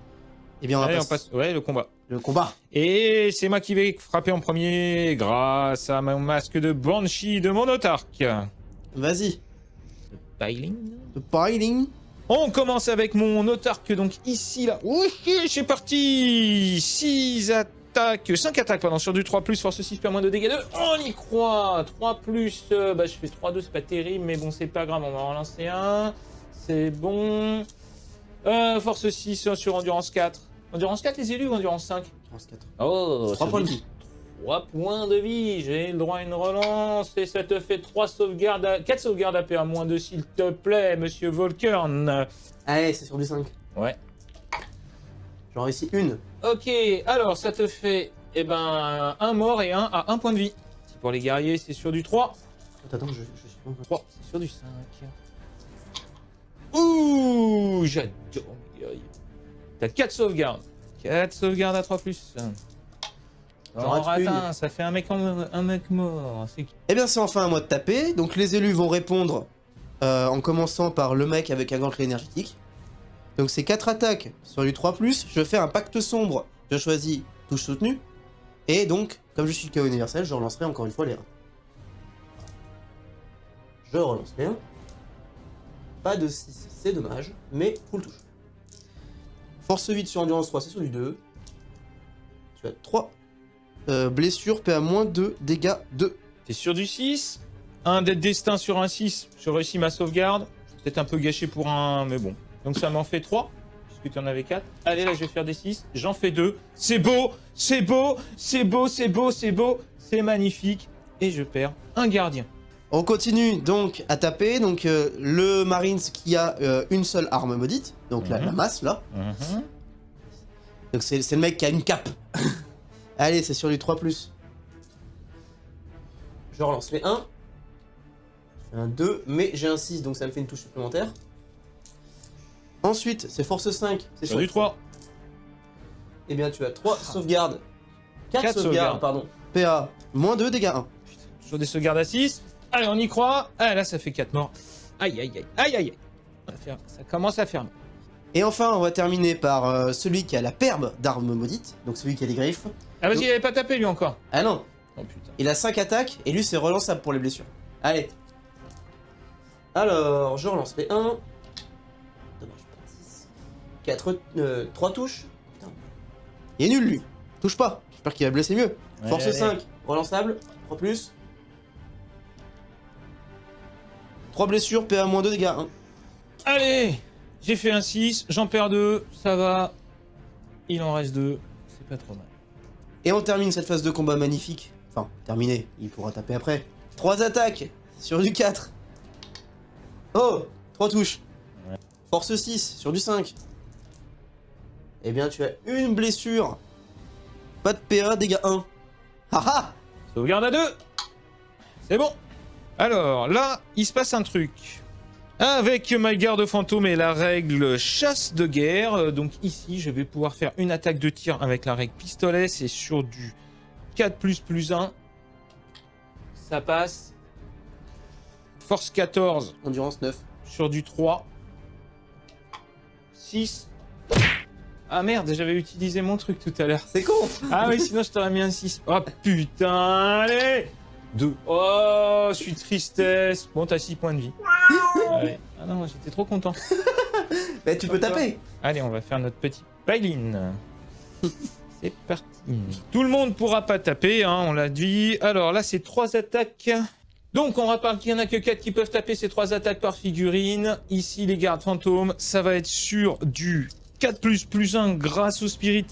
Eh bien, on Allez, va on passe. Ouais, le combat. le combat. Et c'est moi qui vais frapper en premier grâce à mon masque de Banshee de mon autarque. Vas-y. Piling. Le piling. On commence avec mon autarque, donc ici, là. Oui, c'est parti. 5 attaques, pardon, sur du 3+, force 6, moins de dégâts 2. On y croit. 3+, bah je fais 3-2, c'est pas terrible, mais bon, c'est pas grave, on va en relancer un. C'est bon. Force 6 sur endurance 4. Endurance 4 les élus ou endurance 5? Endurance 4. Oh, 3 points de vie. 3 points de vie, j'ai le droit à une relance et ça te fait 4 sauvegardes à PA moins 2 s'il te plaît, monsieur Volkern. Allez, c'est sur du 5. Ouais. J'en réussis une. Ok, alors ça te fait un mort et un à 1 point de vie. Pour les guerriers, c'est sur du 3. Attends, je suis pas... 3, c'est sur du 5. Ouh, j'adore les guerriers. T'as 4 sauvegardes. 4 sauvegardes à 3+. J'en rate une. Ça fait un mec mort. Eh bien, c'est enfin à moi de taper. Donc, les élus vont répondre en commençant par le mec avec un gantelet énergétique. Donc, c'est 4 attaques sur du 3+. Je fais un pacte sombre. Je choisis touche soutenue. Et donc, comme je suis le KO universel, je relancerai encore une fois les 1. Je relance les 1. Pas de 6, c'est dommage. Mais full touche. Force 8 sur endurance 3, c'est sur du 2. Tu as 3 blessures, PA moins 2, dégâts 2. T'es sur du 6. Un d'être destin sur un 6. Je réussis ma sauvegarde. Peut-être un peu gâché pour un, mais bon. Donc ça m'en fait 3. Puisque tu en avais 4. Allez, là, je vais faire des 6. J'en fais 2. C'est beau. C'est beau. C'est beau. C'est beau. C'est beau. C'est magnifique. Et je perds un gardien. On continue donc à taper. Donc le Marines qui a une seule arme maudite. Donc la masse là. Donc c'est le mec qui a une cape. Allez, c'est sur du 3+. Je relance les 1. Un 2, mais j'ai un 6, donc ça me fait une touche supplémentaire. Ensuite, c'est force 5. C'est Sur du 3. Eh bien, tu as 3 sauvegardes. 4 sauvegardes, sauvegardes. pardon. PA, moins 2, dégâts 1. Sur des sauvegardes à 6. Allez, on y croit. Ah, là, ça fait 4 morts. Aïe, aïe, aïe. Aïe, aïe, aïe. Ça commence à faire mal. Et enfin, on va terminer par celui qui a la perbe d'arme maudite. Donc celui qui a des griffes. Ah, vas-y, il avait pas tapé lui encore. Ah non, Oh putain. il a 5 attaques et lui c'est relançable pour les blessures. Allez. Alors, je relance les 1. Dommage, pas de 6. 4, 3 touches. Putain. Il est nul lui. Touche pas. J'espère qu'il va blesser mieux. Ouais, Force allez. 5, relançable. 3+. 3 blessures, PA moins 2, dégâts 1. Allez, j'ai fait un 6, j'en perds 2, ça va. Il en reste 2, c'est pas trop mal. Et on termine cette phase de combat magnifique. Enfin, terminé, il pourra taper après. 3 attaques sur du 4. Oh, 3 touches. Ouais. Force 6 sur du 5. Eh bien, tu as une blessure. Pas de PA, dégâts 1. Haha. Sauvegarde à 2. C'est bon. Alors, là, il se passe un truc. Avec ma garde fantôme et la règle chasse de guerre, donc ici, je vais pouvoir faire une attaque de tir avec la règle pistolet. C'est sur du 4++1. Ça passe. Force 14 Endurance 9. sur du 3. 6. Ah merde, j'avais utilisé mon truc tout à l'heure. C'est con. Ah oui, sinon je t'aurais mis un 6. Oh putain, allez. 2. Oh, je suis tristesse. Bon, t'as 6 points de vie. Allez. Ah non, j'étais trop content. Mais tu peux taper. Allez, on va faire notre petit buy-in. C'est parti. Tout le monde pourra pas taper, hein, on l'a dit. Alors là, c'est 3 attaques. Donc, on rappelle qu'il n'y en a que 4 qui peuvent taper ces 3 attaques par figurine. Ici, les gardes fantômes, ça va être sur du 4+, plus 1 grâce au spirit.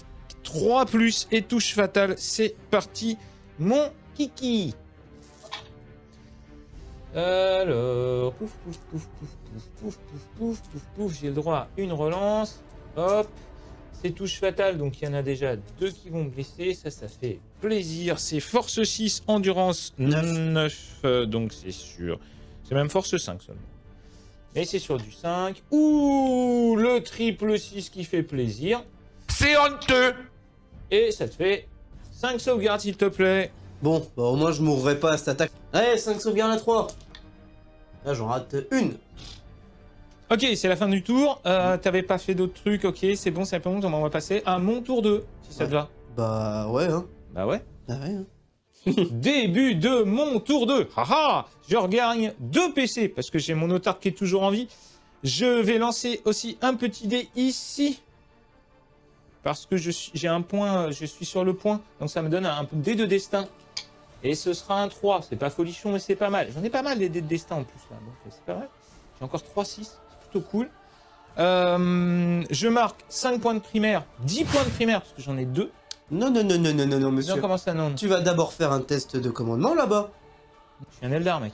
3+, et touche fatale. C'est parti, mon kiki. Alors, pouf, pouf, pouf, pouf, pouf, pouf, pouf, pouf, pouf, pouf, j'ai le droit à une relance. Hop, c'est touche fatale, donc il y en a déjà 2 qui vont blesser. Ça fait plaisir. C'est force 6, endurance 9, donc c'est sûr. C'est même force 5 seulement. Mais c'est sur du 5. Ouh, le triple 6 qui fait plaisir. C'est honteux. Et ça te fait 5 sauvegardes, s'il te plaît. Bon, bah au moins je mourrai pas à cette attaque. Allez, 5 sauvegardes à 3. Là, j'en rate une. Ok, c'est la fin du tour. T'avais pas fait d'autres trucs. Ok, c'est bon, c'est bon. On va passer à mon tour 2, si ça te va. Bah ouais, hein. Bah ouais. Ah ouais, hein. Début de mon tour 2. Haha, je regagne 2 PC parce que j'ai mon otard qui est toujours en vie. Je vais lancer aussi un petit dé ici. Parce que j'ai un point, je suis sur le point. Donc ça me donne un dé de destin. Et ce sera un 3. C'est pas folichon, mais c'est pas mal. J'en ai pas mal des dés de destin en plus là. Donc c'est pas vrai. J'ai encore 3-6. C'est plutôt cool. Je marque 5 points de primaire. 10 points de primaire parce que j'en ai 2. Non, non, non, non, non, non, non, monsieur. Non, comment ça, non? Tu vas d'abord faire un test de commandement là-bas. Je suis un Eldar, mec.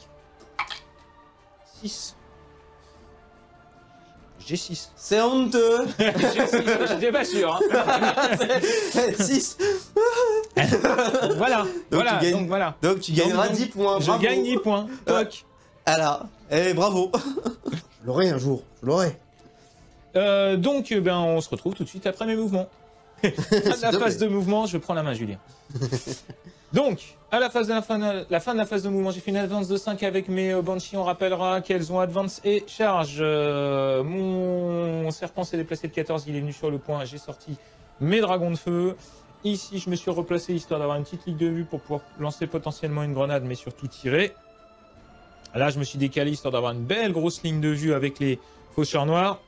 6. J'ai 6. C'est honteux. J'ai 6, j'étais pas sûr. Hein. 6. Voilà. Voilà. Tu gagnes, Donc voilà. donc tu gagneras Donc, 10 points. Je Bravo. gagne 10 points. Toc. Alors, eh, bravo. Je l'aurai un jour. Je l'aurai. Donc, ben, on se retrouve tout de suite après mes mouvements. À la phase de mouvement, je prends la main, Julien. Donc, à la fin de la phase de mouvement, j'ai fait une advance de 5 avec mes Banshees. On rappellera qu'elles ont advance et charge. Mon serpent s'est déplacé de 14, il est venu sur le point. J'ai sorti mes dragons de feu. Ici, je me suis replacé histoire d'avoir une petite ligne de vue pour pouvoir lancer potentiellement une grenade, mais surtout tirer. Là, je me suis décalé histoire d'avoir une belle grosse ligne de vue avec les faucheurs noirs.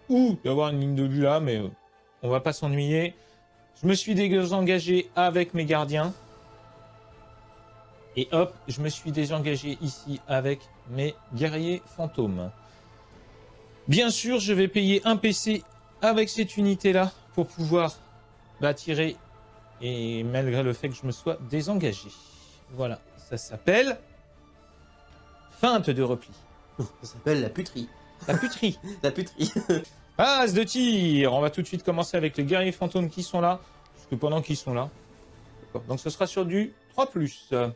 Ou d'avoir une ligne de vue là, mais on va pas s'ennuyer. Je me suis désengagé avec mes gardiens. Et hop, je me suis désengagé ici avec mes guerriers fantômes. Bien sûr, je vais payer un PC avec cette unité-là pour pouvoir tirer. Et malgré le fait que je me sois désengagé. Voilà, ça s'appelle feinte de repli. Ça s'appelle la puterie. La puterie. La puterie. Phase de tir. On va tout de suite commencer avec les guerriers fantômes qui sont là. Parce que pendant qu'ils sont là. Donc ce sera sur du 3+.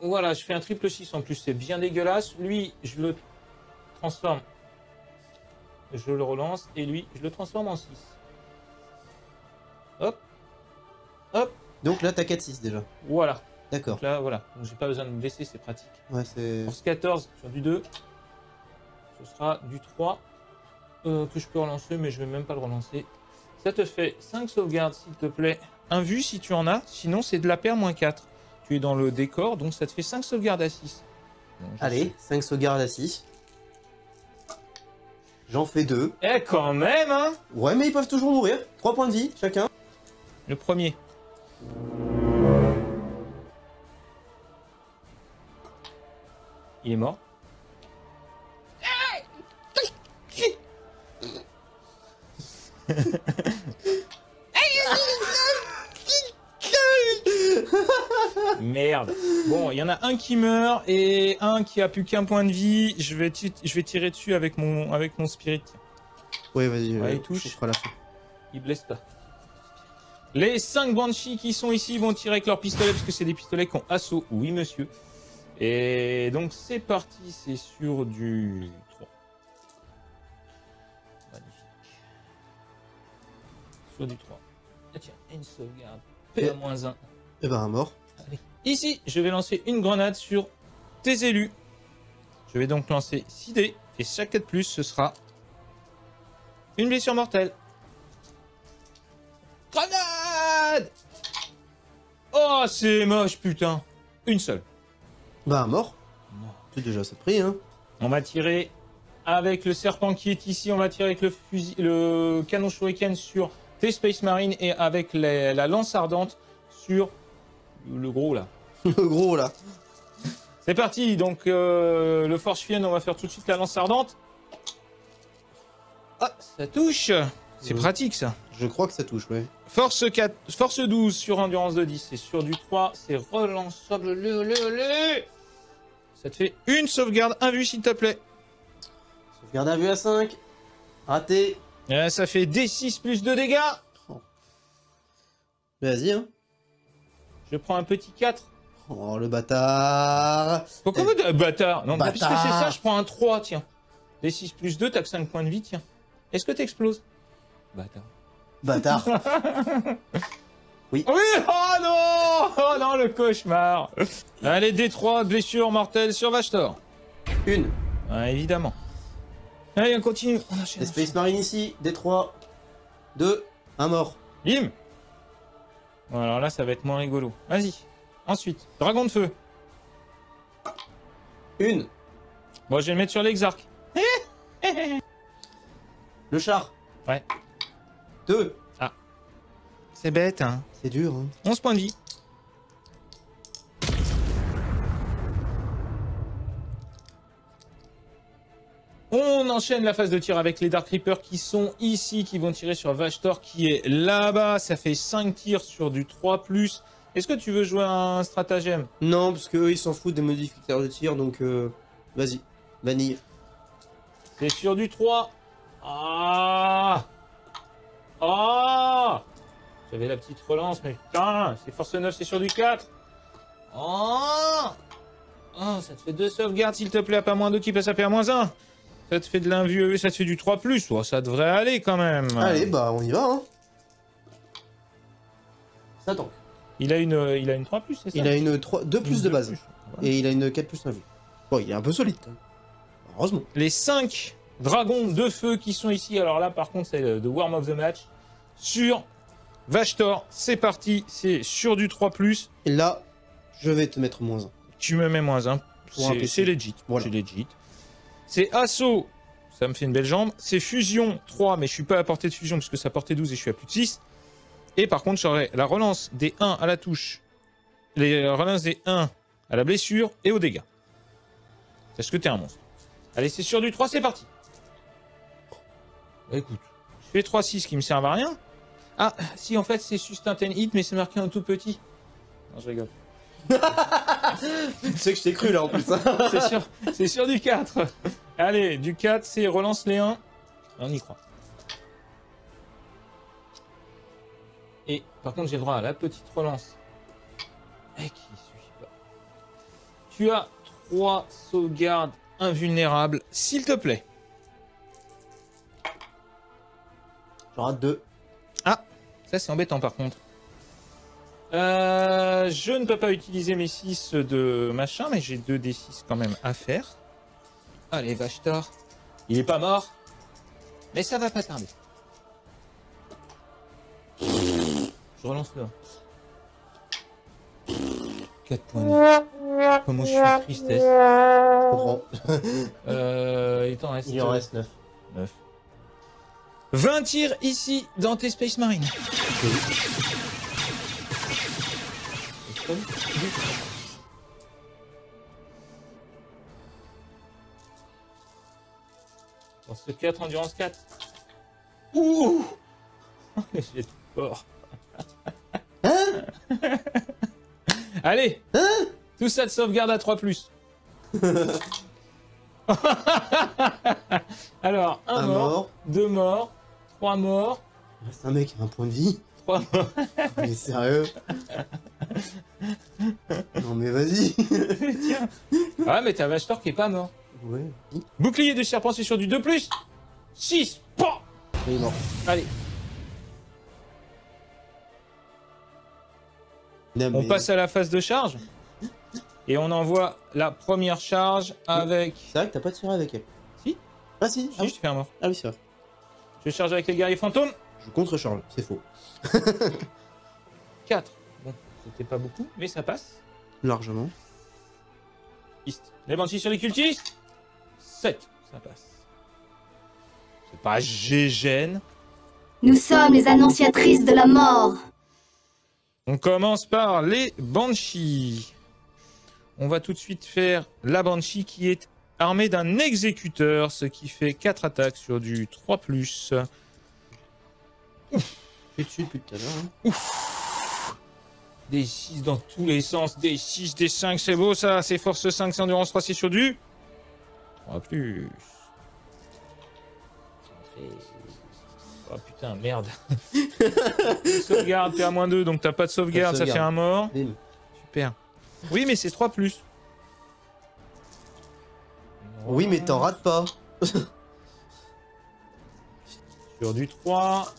Voilà, je fais un triple 6 en plus. C'est bien dégueulasse. Lui, je le transforme. Je le relance. Et lui, je le transforme en 6. Hop. Hop. Donc là, t'as 4-6 déjà. Voilà. D'accord. Donc là, voilà. Donc j'ai pas besoin de me blesser, c'est pratique. Ouais, c'est... Force 14 sur du 2. Ce sera du 3 que je peux relancer, mais je vais même pas le relancer. Ça te fait 5 sauvegardes, s'il te plaît. Un vu si tu en as, sinon c'est de la paire moins 4. Tu es dans le décor, donc ça te fait 5 sauvegardes à 6. Donc, allez, 5 sauvegardes à 6. J'en fais 2. Eh, quand même, hein. Ouais, mais ils peuvent toujours mourir. 3 points de vie, chacun. Le premier. Il est mort. Merde. Bon, il y en a un qui meurt et un qui a plus qu'un point de vie. Je vais tirer dessus avec mon spirit. Ouais, vas-y. Ouais, il touche. Je ferai la fin. Il blesse pas. Les 5 Banshees qui sont ici vont tirer avec leurs pistolets parce que c'est des pistolets qui ont assaut. Oui, monsieur. Et donc, c'est parti. C'est sur du 3. Magnifique. Sur du 3. Ah, tiens, une sauvegarde. PA-1. Et ben, mort. Allez. Ici, je vais lancer une grenade sur tes élus. Je vais donc lancer 6 dés. Et chaque 4+, ce sera une blessure mortelle. Grenade! Oh Oh, c'est moche, putain. Une seule. Bah, mort. C'est déjà ça de prix, hein. On va tirer avec le serpent qui est ici. On va tirer avec le canon shuriken sur T-Space Marine et avec la lance ardente sur le gros là. Le gros, là. C'est parti. Donc, le Forge Fiend, on va faire tout de suite la lance ardente. Ah, ça touche. C'est pratique, ça. Je crois que ça touche, ouais. Force 4, Force 12 sur endurance de 10 et sur du 3, c'est relançable. Ça te fait une sauvegarde invue, s'il te plaît. Sauvegarde à vue à 5. Raté. Ça fait D6 plus 2 dégâts. Vas-y, hein. Je prends un petit 4. Oh, le bâtard. Pourquoi vous bâtard? Non, Bâtard. puisque c'est ça, je prends un 3, tiens. D6 plus 2, t'as que 5 points de vie, tiens. Est-ce que t'exploses? Bâtard. Bâtard. Oui, oh non, le cauchemar. Allez, D3, blessure mortelle sur Vashtor. Une. Évidemment. Allez, on continue. On enchaîne. Les Space Marine ici. D3. 2. Un mort. Bim. Bon, alors là, ça va être moins rigolo. Vas-y. Ensuite, dragon de feu. Une. Bon, je vais le mettre sur l'exarque. Le char. Ouais. 2. C'est bête, hein. C'est dur, hein. 11 points de vie. On enchaîne la phase de tir avec les Dark Reapers qui sont ici, qui vont tirer sur Vashtor qui est là-bas. Ça fait 5 tirs sur du 3+. Est-ce que tu veux jouer un stratagème? Non, parce qu'eux, ils s'en foutent des modificateurs de tir, donc vas-y. Vanille. C'est sur du 3. Ah. J'avais la petite relance, mais putain, c'est force 9, c'est sur du 4. Oh, ça te fait 2 sauvegardes, s'il te plaît, à pas moins 2 qui passe à PA moins 1. Ça te fait de l'invue, ça te fait du 3+. Oh, ça devrait aller quand même. Allez, bah on y va, hein. Ça tank. Il a une 3+, c'est ça? Il a une 3, 2 plus de base. Voilà. Et il a une 4 plus d'invue. Bon, il est un peu solide, quand même. Heureusement. Les 5 dragons de feu qui sont ici. Alors là, par contre, c'est le Worm of the Match. Sur Vashtor, c'est parti. C'est sur du 3+. Et là, je vais te mettre moins 1. Tu me mets moins 1. C'est legit. Voilà. C'est legit. C'est assaut. Ça me fait une belle jambe. C'est fusion 3, mais je suis pas à portée de fusion parce que ça portait 12 et je suis à plus de 6. Et par contre, j'aurai la relance des 1 à la touche. Les relances des 1 à la blessure et aux dégâts. Parce que t'es un monstre. Allez, c'est sur du 3, c'est parti. Bah, écoute, je fais 3-6 qui me servent à rien. Ah, si, en fait, c'est sustain 10 hit, mais c'est marqué en tout petit. Non, je rigole. Tu sais que je t'ai cru, là, en plus. Hein. C'est sur du 4. Allez, du 4, c'est relance les 1. On y croit. Et par contre, j'ai le droit à la petite relance. Et qui suit pas. Tu as 3 sauvegardes invulnérables, s'il te plaît. J'en rate 2. Ah, ça c'est embêtant par contre. Je ne peux pas utiliser mes 6 de machin, mais j'ai 2 D6 quand même à faire. Allez, Vashtor. Il est pas mort, mais ça va pas tarder. Je relance là. 4 points de vie. Comment je suis tristesse. Je comprends. Il en reste 9. 9. 20 tirs ici dans tes Space Marine. Force 4, endurance 4. Ouh. J'ai tout fort. Hein? Allez, hein? Tout ça de sauvegarde à 3+. Alors, un mort, 2 morts, 3 morts. Il reste un mec qui a un point de vie. 3 morts. Mais sérieux? Non mais vas-y. Tiens. Ah mais t'as Vashtor qui est pas mort. Ouais. Bouclier de serpent, c'est sur du 2+. 6. Il est mort. Allez. Non, On passe à la phase de charge. Et on envoie la première charge avec... C'est vrai que t'as pas tiré avec elle. Si. Ah si, Si, je te fais un mort. Ah oui, c'est vrai. Je charge avec les guerriers fantômes. Je contre-charge, c'est faux. 4. Bon. C'était pas beaucoup, mais ça passe. Largement. Les Banshees sur les cultistes. 7, ça passe. C'est pas gégène. Nous sommes les annonciatrices de la mort. On commence par les Banshees. On va tout de suite faire la Banshee qui est armée d'un exécuteur, ce qui fait 4 attaques sur du 3+. Je suis dessus depuis tout à l'heure. Hein. Des 6 dans tous les sens, des 6, des 5, c'est beau ça, c'est force 5, c'est endurance 3, c'est sur du 3+. Oh putain, merde. Sauvegarde, t'es à -2, donc t'as pas de sauvegarde, ça fait un mort. Bim. Super. Oui, mais c'est 3+. Oui, mais t'en rates pas. Sur du 3.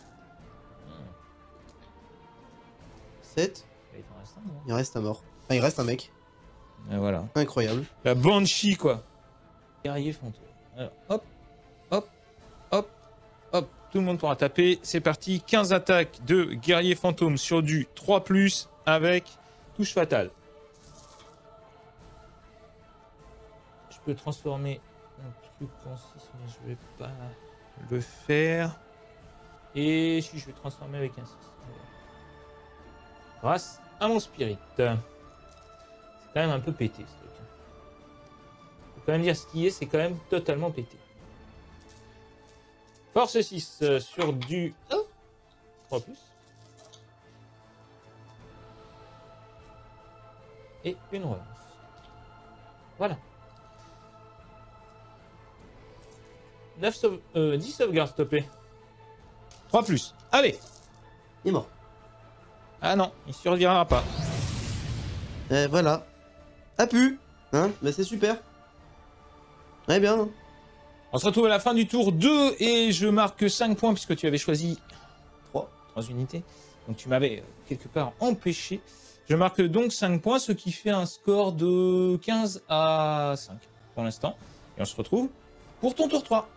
7. Il t'en reste un, non ? Il reste un mort. Ah, il reste un mec. Et voilà. Incroyable. La Banshee, quoi. Guerrier fantôme. Alors, hop, hop, hop, hop. Tout le monde pourra taper. C'est parti. 15 attaques de guerrier fantôme sur du 3+, avec touche fatale. Je peux transformer un truc en 6, mais je vais pas le faire. Et si je vais transformer avec un 6. Grâce à mon spirit. C'est quand même un peu pété, ce truc. Faut quand même dire ce qui est, c'est quand même totalement pété. Force 6 sur du 3+. Et une relance. Voilà. 10 sauvegardes, s'il te plaît. 3+. Allez. Il est mort. Ah non, il survivra pas. Voilà. A pu. Hein? Bah c'est super. Très bien. On se retrouve à la fin du tour 2 et je marque 5 points puisque tu avais choisi 3 unités. Donc tu m'avais quelque part empêché. Je marque donc 5 points, ce qui fait un score de 15 à 5 pour l'instant. Et on se retrouve pour ton tour 3.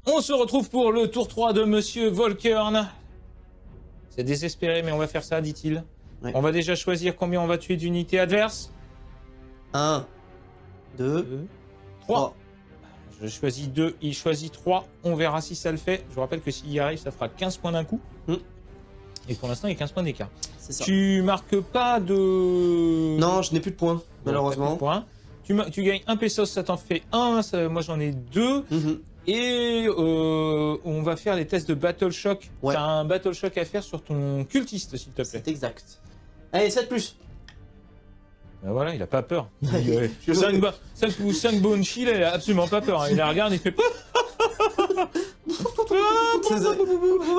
On se retrouve pour le tour 3 de Monsieur Volkern. C'est désespéré, mais on va faire ça, dit-il. Ouais. On va déjà choisir combien on va tuer d'unités adverses. 1, 2, 3. Je choisis 2, il choisit 3. On verra si ça le fait. Je vous rappelle que s'il y arrive, ça fera 15 points d'un coup. Et pour l'instant, il y a 15 points d'écart. C'est ça. Tu marques pas de... Non, je n'ai plus de points, malheureusement. Plus de points. Tu gagnes 1 pesos, ça t'en fait 1. Moi, j'en ai 2. Et on va faire les tests de Battle Shock. Ouais. T'as un Battle Shock à faire sur ton cultiste, s'il te plaît. C'est exact. Allez, 7+. Ben voilà, il a pas peur. Je- 5 Banshee, là, il a absolument pas peur. Hein. Il la regarde, il fait...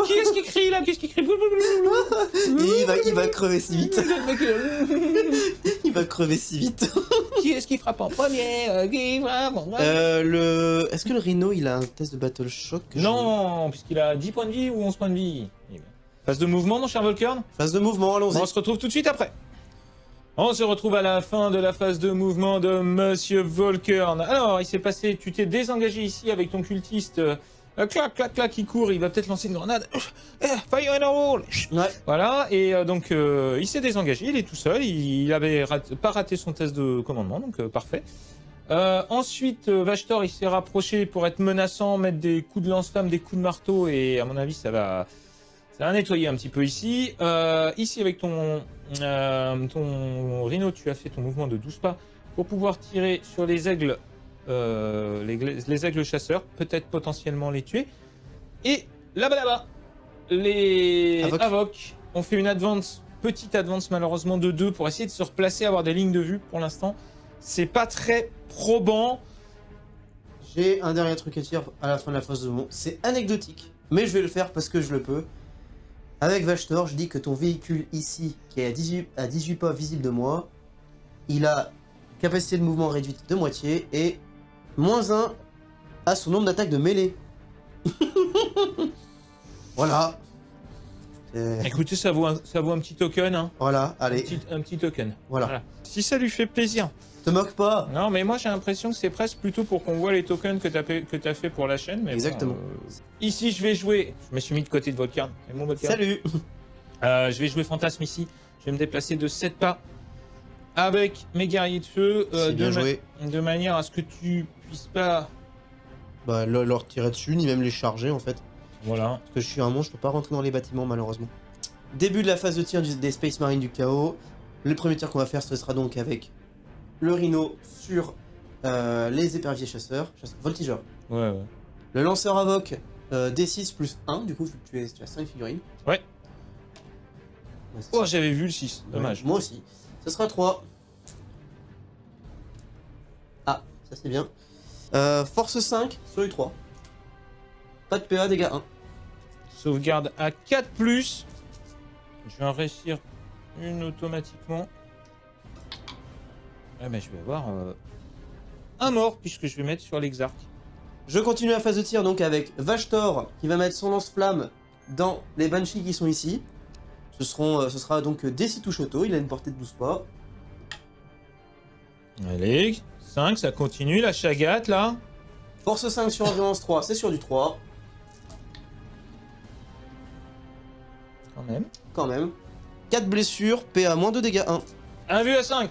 Qui est-ce qui crie là? Qu'est-ce qui crie? Il va crever si vite. Il va crever si vite. Qui est-ce qui frappe en premier? Est-ce que le Rhino, il a un test de Battle Shock? Non, puisqu'il a 10 points de vie ou 11 points de vie. Phase de mouvement, mon cher Volkern. Phase de mouvement, allons-y. On se retrouve tout de suite après. On se retrouve à la fin de la phase de mouvement de Monsieur Volkern. Alors, il s'est passé, tu t'es désengagé ici avec ton cultiste. Clac, clac, clac, il court, il va peut-être lancer une grenade. Fire in a hole. Ouais. Voilà, et donc il s'est désengagé, il est tout seul, il avait pas raté son test de commandement, donc parfait. Ensuite, Vashtor, il s'est rapproché pour être menaçant, mettre des coups de lance-flamme, des coups de marteau, et à mon avis, ça va nettoyer un petit peu ici. Ici, avec ton Rhino, tu as fait ton mouvement de 12 pas pour pouvoir tirer sur les aigles, les aigles chasseurs, peut-être potentiellement les tuer. Et là-bas, les Avoc ont fait une petite advance malheureusement de 2 pour essayer de se replacer, avoir des lignes de vue. Pour l'instant, c'est pas très probant. J'ai un dernier truc à dire à la fin de la phase de mouvement. C'est anecdotique, mais je vais le faire parce que je le peux. Avec Vashtor, je dis que ton véhicule ici, qui est à 18 pas visible de moi, il a capacité de mouvement réduite de moitié et -1 à son nombre d'attaques de mêlée. Voilà. Écoutez, ça vaut un petit token, hein. Voilà, allez, Un petit token. voilà. Si ça lui fait plaisir. Te moque pas. Non, mais moi j'ai l'impression que c'est presque plutôt pour qu'on voit les tokens que t'as fait pour la chaîne. Mais Exactement. bon, ici, je vais jouer. Je me suis mis de côté de Volcarn. C'est mon Volcarn. Salut. Je vais jouer Fantasme ici. Je vais me déplacer de 7 pas avec mes guerriers de feu C'est bien joué. de manière à ce que tu puisses pas. Bah, leur tirer dessus, ni même les charger en fait. Voilà. Parce que je suis un monstre, je peux pas rentrer dans les bâtiments malheureusement. Début de la phase de tir des Space Marines du chaos. Le premier tir qu'on va faire, ce sera donc avec le Rhino sur les éperviers chasseurs, voltigeurs. Ouais, ouais. Le lanceur Avoc, D6 plus 1, du coup, vu que tu as 5 figurines. Ouais. Ouais, Oh, j'avais vu le 6. Dommage. Moi aussi. Ce sera 3. Ah, ça c'est bien. Force 5 sur les 3. Pas de PA, dégâts 1. Sauvegarde à 4+. Je vais en réussir une automatiquement. Ah, mais je vais avoir un mort puisque je vais mettre sur l'exarch. Je continue la phase de tir donc avec Vashtor qui va mettre son lance-flamme dans les Banshees qui sont ici. Ce sera donc D6 touche auto, il a une portée de 12 pas. Allez, 5, ça continue la chagate là. Force 5 sur endurance 3, c'est sur du 3. Quand même. 4 blessures, PA moins 2 dégâts 1. 1 vu à 5.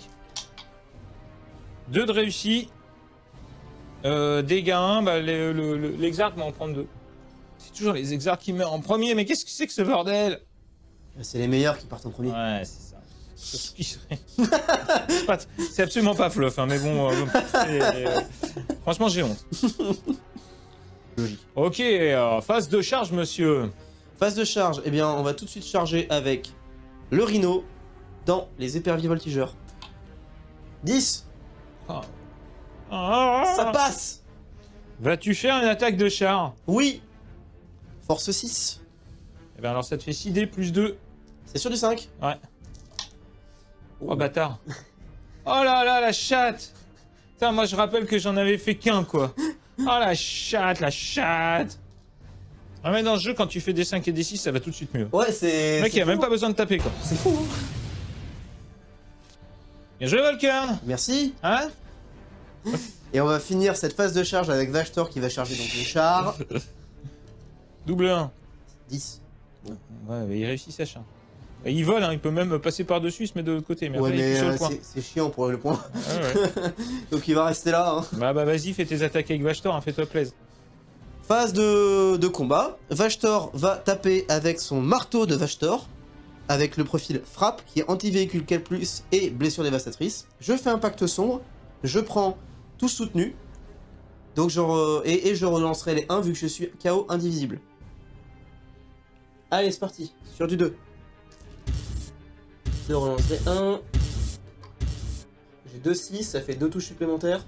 2 de réussi. Dégâts 1, bah, l'exarch va en prendre 2. C'est toujours les exarches qui meurent en premier, mais qu'est-ce que c'est que ce bordel? C'est les meilleurs qui partent en premier. Ouais, c'est ça. C'est ce qui serait. C'est absolument pas fluff, hein, mais bon. Franchement, j'ai honte. Logique. Ok, phase de charge, monsieur. Phase de charge, eh bien on va tout de suite charger avec le Rhino dans les éperviers voltigeurs. 10. Ça passe. Vas-tu faire une attaque de char? Oui. Force 6. Eh bien alors ça te fait 6D plus 2. C'est sur du 5. Ouais. Oh bâtard. Oh là là, la chatte. Putain, moi je rappelle que j'en avais fait qu'un, quoi. Oh la chatte, la chatte. Ah mais dans le jeu, quand tu fais des 5 et des 6, ça va tout de suite mieux. Ouais, c'est... Le mec, il a même pas besoin de taper, quoi. C'est fou, hein. Bien joué, Volcarn. Merci. Hein? Et on va finir cette phase de charge avec Vashtor qui va charger donc le char. Double 1. 10. Ouais, mais il réussit sa charge. Et il vole, hein, il peut même passer par-dessus, il se met de l'autre côté, mais Ouais, après il est plus sur le mais point. c'est chiant pour le point. Ah ouais. Donc il va rester là, hein. Bah vas-y, fais tes attaques avec Vashtor, hein, fais-toi plaisir. Phase de combat. Vashtor va taper avec son marteau de Vashtor, avec le profil frappe qui est anti-véhicule 4+, et blessure dévastatrice. Je fais un pacte sombre, je prends tout soutenu, donc je relancerai les 1 vu que je suis KO indivisible. Allez, c'est parti, sur du 2. Je relancerai 1. J'ai 2-6, ça fait 2 touches supplémentaires.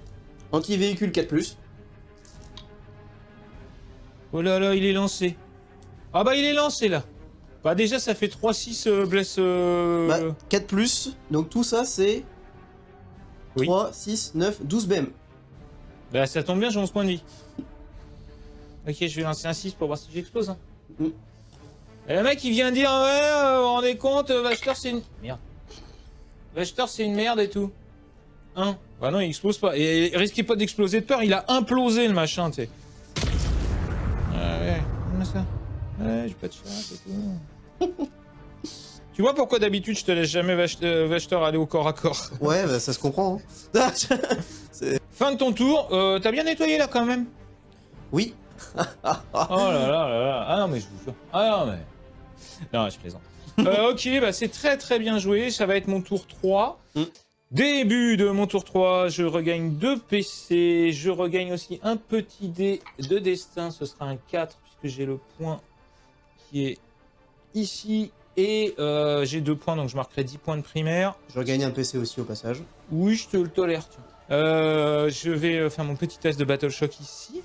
Anti-véhicule 4+. Oh là là, il est lancé. Ah bah il est lancé là. Bah déjà ça fait 3-6 bless... Bah, 4+, donc tout ça c'est... Oui. 3, 6, 9, 12 BM. Bah ça tombe bien, j'ai 11 points de vie. Ok, je vais lancer un 6 pour voir si j'explose. Hein. Et le mec il vient dire ouais, vous vous rendez compte, Vashtor c'est une... Merde. Vashtor c'est une merde et tout. Hein? Bah non, il explose pas. Et il risquait pas d'exploser de peur, il a implosé le machin, tu sais. Ouais, comment ça? Ouais, j'ai pas de chat et tout. Tu vois pourquoi d'habitude je te laisse jamais Vashtor aller au corps à corps? Ouais, bah ça se comprend. Hein. Fin de ton tour, t'as bien nettoyé là quand même? Oui. Oh là là là là. Ah non mais je vous jure. Ah non mais... Non, je plaisante. Ok, bah c'est très très bien joué, ça va être mon tour 3. Début de mon tour 3, je regagne 2 PC, je regagne aussi un petit dé de destin, ce sera un 4 puisque j'ai le point qui est ici. Et j'ai 2 points, donc je marquerai 10 points de primaire. Je regagne un PC aussi au passage. Oui, je te le tolère. Je vais faire mon petit test de Battle Shock ici.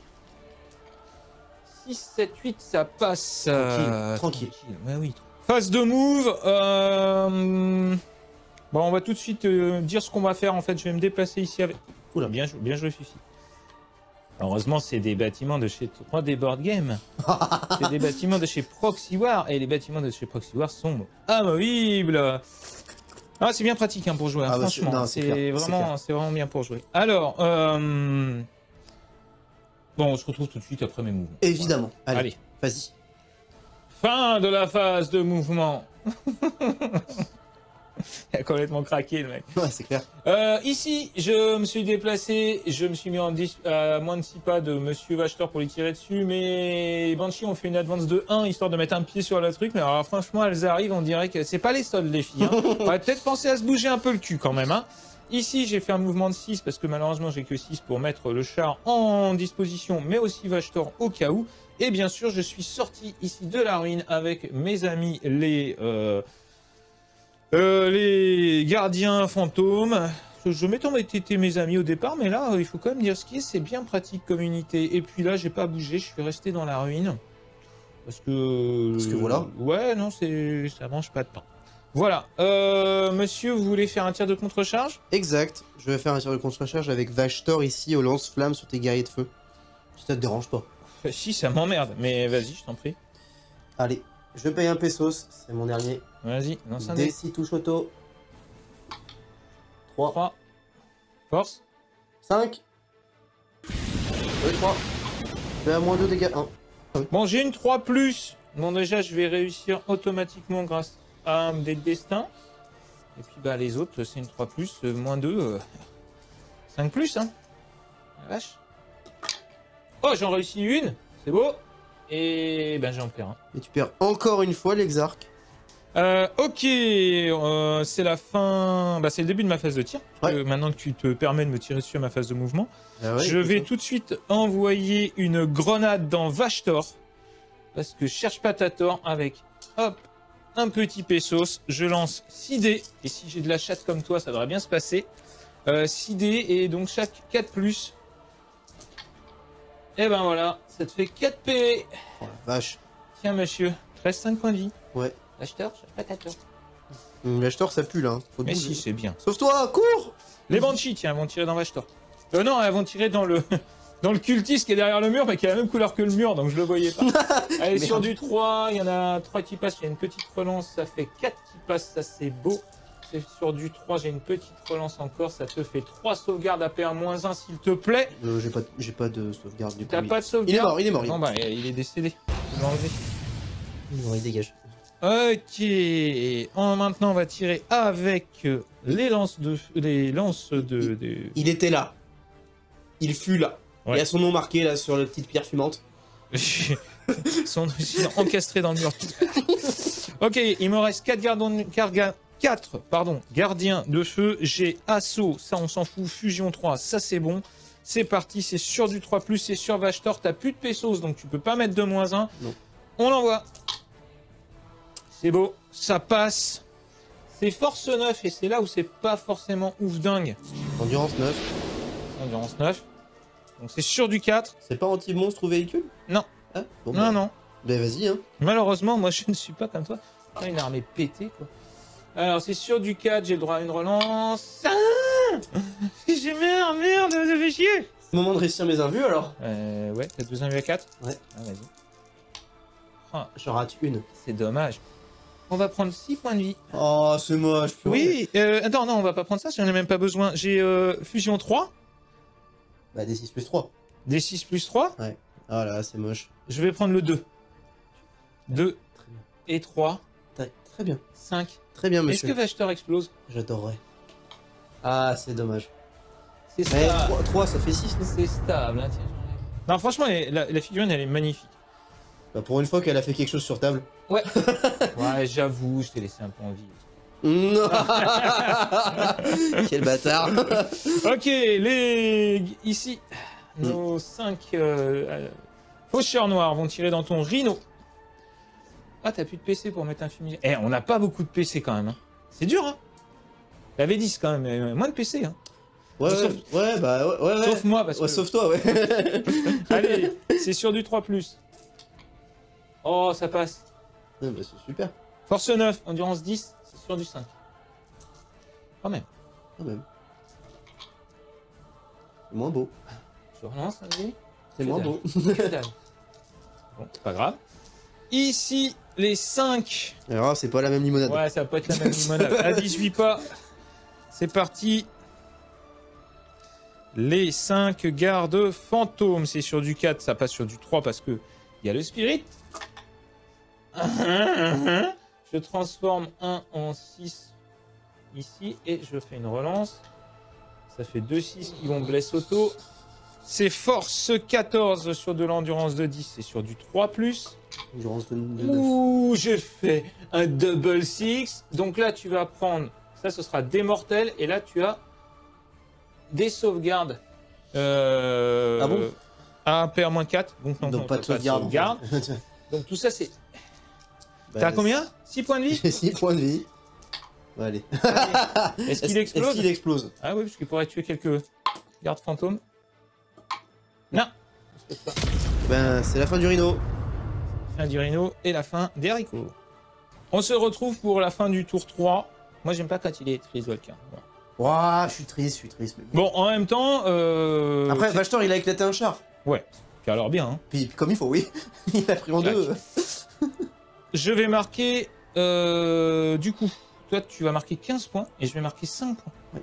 6, 7, 8, ça passe. Tranquille. Ouais, oui. Phase de move. Bon, on va tout de suite dire ce qu'on va faire. En fait, je vais me déplacer ici avec... Oula, bien joué, Fifi. Heureusement, c'est des bâtiments de chez 3D Board Game. C'est des bâtiments de chez Proxy War. Et les bâtiments de chez Proxy War sont amovibles. Ah, c'est bien pratique hein, pour jouer, hein, Ah bah, franchement. non, c'est clair, C'est vraiment bien pour jouer. Alors, bon, on se retrouve tout de suite après mes mouvements. Évidemment. Voilà. Allez, vas-y. Fin de la phase de mouvement. Il a complètement craqué le mec. Ouais, c'est clair. Ici, je me suis déplacé, je me suis mis à moins de 6 pas de Monsieur Vachetor pour lui tirer dessus, mais Banshee ont fait une advance de 1 histoire de mettre un pied sur le truc, mais alors franchement elles arrivent, on dirait que c'est pas les soldes les filles. Hein. On va peut-être penser à se bouger un peu le cul quand même. Hein. Ici, j'ai fait un mouvement de 6 parce que malheureusement j'ai que 6 pour mettre le char en disposition, mais aussi Vachetor au cas où. Et bien sûr, je suis sorti ici de la ruine avec mes amis les gardiens fantômes. Je m'étendais été mes amis au départ, mais là, il faut quand même dire ce qui est, c'est bien pratique comme unité. Et puis là, j'ai pas bougé, je suis resté dans la ruine. Parce que voilà. Ouais, non, ça mange pas de pain. Voilà. Monsieur, vous voulez faire un tir de contre-charge? Exact. Je vais faire un tir de contre-charge avec Vachetor ici au lance-flamme sur tes guerriers de feu. Si ça te dérange pas. Si, ça m'emmerde, mais vas-y, je t'en prie. Allez, je paye un pesos, c'est mon dernier. Vas-y, lance un dé. D6 touche auto. 3. 3. Force. 5. 3. Je vais à moins 2 dégâts. 1. Bon, j'ai une 3+. Bon, déjà, je vais réussir automatiquement grâce à un dé de destin. Et puis, bah, les autres, c'est une 3+, moins 2. 5+, hein. La vache. Oh, j'en réussis une. C'est beau. Et ben, j'en perds un. Et tu perds encore une fois l'exarque. Ok, c'est la fin. Bah, c'est le début de ma phase de tir. Ouais. Maintenant que tu te permets de me tirer dessus à ma phase de mouvement, Ah ouais, je vais tout de suite envoyer une grenade dans Vachetor. Parce que je cherche pas ta tort avec, hop, un petit pesos. Je lance 6 dés. Et si j'ai de la chatte comme toi, ça devrait bien se passer. 6 dés et donc chaque 4+. Et ben voilà, ça te fait 4 PV. Oh la vache. Tiens, monsieur, te reste 5 points de vie. Ouais. Vachetor, cherche pas ta tort. Vachetor ça pue là. Hein. Faut te Mais bouger. si, c'est bien. Sauve-toi, cours. Les Banshees, tiens, elles vont tirer dans Vachetor. Non, elles vont tirer dans le dans le cultiste qui est derrière le mur, mais qui a la même couleur que le mur, donc je le voyais pas. Allez, sur du 3, il y en a 3 qui passent, il y a une petite relance, ça fait 4 qui passent, ça c'est beau. C'est sur du 3, j'ai une petite relance encore, ça te fait 3 sauvegardes à P1-1, s'il te plaît. J'ai pas de sauvegarde du coup. T'as pas de sauvegarde? Il est mort. Non, bah, il est décédé. Je vais l'enlever. Il dégage. Ok. Maintenant, on va tirer avec les lances de... Il était là. Il fut là. Ouais. Il y a son nom marqué là sur la petite pierre fumante. Sont encastrés dans le mur. Ok, il me reste 4 gardiens de feu. J'ai assaut, ça on s'en fout. Fusion 3, ça c'est bon. C'est parti, c'est sur du 3+, c'est sur Vachetor. T'as plus de pesos, donc tu peux pas mettre de -1. Non. On l'envoie. C'est beau, ça passe. C'est force 9 et c'est là où c'est pas forcément ouf dingue. Endurance 9. Endurance 9. Donc c'est sur du 4. C'est pas anti-monstre ou véhicule? Non. Ah, bon, Non, non. Ben vas-y hein. Malheureusement, moi je ne suis pas comme toi. Putain, une armée pétée quoi. Alors c'est sur du 4, j'ai le droit à une relance. Ah, j'ai merde, ça fait chier. C'est le moment de réussir mes invus alors. Ouais, t'as 2 invus à 4. Ouais. Ah, vas-y. Ah, J'en rate une. c'est dommage. On va prendre 6 points de vie. Oh, c'est moche. Oui, attends, non, on va pas prendre ça, j'en ai même pas besoin. J'ai fusion 3, Bah des 6 plus 3. des 6 plus 3. Ah là, c'est moche. Je vais prendre le 2. 2 Très bien. et 3, Très bien. 5. Très bien, Est-ce que monsieur. Vachetor explose? J'adorerais. Ah, c'est dommage. C'est Mais stable. 3, ça fait 6, non? C'est stable, hein, tiens, j'enlève. Non, franchement, la figurine, elle est magnifique. Bah, pour une fois qu'elle a fait quelque chose sur table. Ouais, j'avoue, je t'ai laissé un peu en vie. Non. Quel bâtard. Ok, ici, nos 5 faucheurs noirs vont tirer dans ton rhino. Ah, t'as plus de PC pour mettre un fumigène. Eh, on n'a pas beaucoup de PC quand même. Hein. C'est dur, hein. J'avais 10 quand même, mais moins de PC. Hein. Ouais, bah ouais. Sauf moi, parce que... Ouais, sauf toi, ouais. Allez, c'est sur du 3+. Oh, ça passe. Ouais, bah, c'est super. Force 9, endurance 10, c'est sur du 5. Quand même. Quand même. C'est moins beau. Je relance, vas-y. C'est moins beau. Que dalle. Bon, c'est pas grave. Ici, les 5. Alors, c'est pas la même limonade. Ouais, ça va pas être la même limonade. À 18 pas. C'est parti. Les 5 gardes fantômes. C'est sur du 4, ça passe sur du 3 parce que il y a le spirit. Je transforme 1 en 6 ici et je fais une relance. Ça fait 2-6 qui vont bless auto. C'est force 14 sur de l'endurance de 10 et sur du 3+. Endurance de 9. Ouh, j'ai fait un double 6. Donc là, tu vas prendre... Ça, ce sera des mortels. Et là, tu as des sauvegardes. Ah bon? À PR-4. Donc, non, Donc pas de sauvegarde. Donc tout ça, c'est... Bah, T'as combien? 6 points de vie? J'ai 6 points de vie. Bon, allez. Est-ce qu'il explose? Est-ce qu'il explose? Ah oui, parce qu'il pourrait tuer quelques gardes fantômes. Non. Ben, c'est la fin du rhino. Fin du rhino et la fin des haricots. On se retrouve pour la fin du tour 3. Moi, j'aime pas quand il est triste, Volcan. Ouah, je suis triste. Mais... Bon, en même temps... Après, Vachtor, il a éclaté un char. Ouais, puis alors bien. Hein. Puis comme il faut, oui. Il a pris en deux. Je vais marquer... du coup, toi, tu vas marquer 15 points et je vais marquer 5 points. Oui.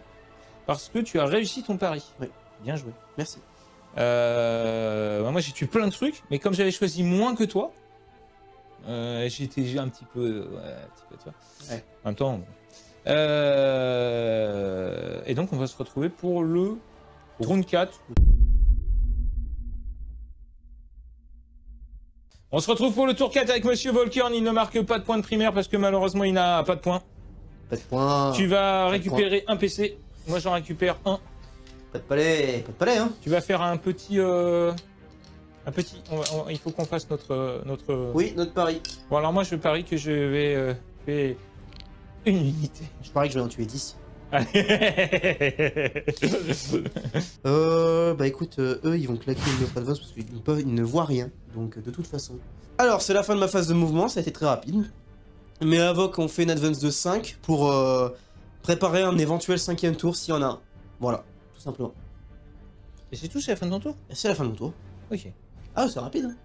Parce que tu as réussi ton pari. Oui. Bien joué. Merci. Moi, j'ai tué plein de trucs, mais comme j'avais choisi moins que toi, j'étais un petit peu... tu vois. Ouais. En même temps... Et donc, on va se retrouver pour le round 4. On se retrouve pour le tour 4 avec Monsieur Volcan. Il ne marque pas de points de primaire parce que malheureusement, il n'a pas de points. Pas de points. Tu vas récupérer un PC. Moi, j'en récupère un. Pas de palais, hein. Tu vas faire un petit... il faut qu'on fasse notre... Oui, notre pari. Bon, alors moi, je parie que je vais faire une unité. Je parie que je vais en tuer 10. Allez. Bah écoute, eux, ils vont claquer une offre advance parce qu'ils ne voient rien. Donc, de toute façon. Alors, c'est la fin de ma phase de mouvement. Ça a été très rapide. Mais Avoc, on fait une advance de 5 pour préparer un éventuel 5e tour s'il y en a un. Voilà, tout simplement. Et c'est tout, c'est la fin de ton tour? C'est la fin de mon tour. Ok. Ah, c'est rapide. Hein.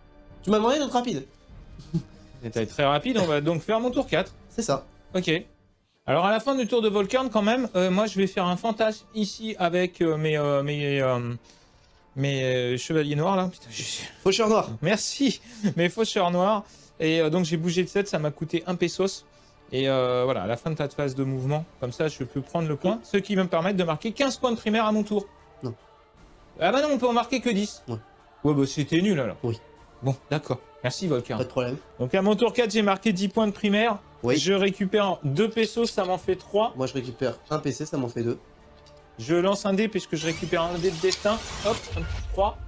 Tu m'as demandé d'être rapide. C'était très rapide, on va donc faire mon tour 4. C'est ça. Ok. Alors à la fin du tour de Volcan, quand même, moi je vais faire un fantasme ici avec mes chevaliers noirs là. Putain, Faucheur noir. Merci, mes faucheurs noirs. Et donc j'ai bougé de 7, ça m'a coûté 1 pesos. Et voilà, à la fin de ta phase de mouvement, comme ça je peux prendre le point, ce qui va me permettre de marquer 15 points de primaire à mon tour. Non. Ah bah non, on peut en marquer que 10. Ouais. Ouais bah c'était nul alors. Oui. Bon, d'accord. Merci Volcan. Pas de problème. Donc à mon tour 4, j'ai marqué 10 points de primaire. Oui. Je récupère 2 pesos, ça m'en fait 3. Moi, je récupère un PC, ça m'en fait 2. Je lance un dé puisque je récupère un dé de destin. Hop, un petit 3.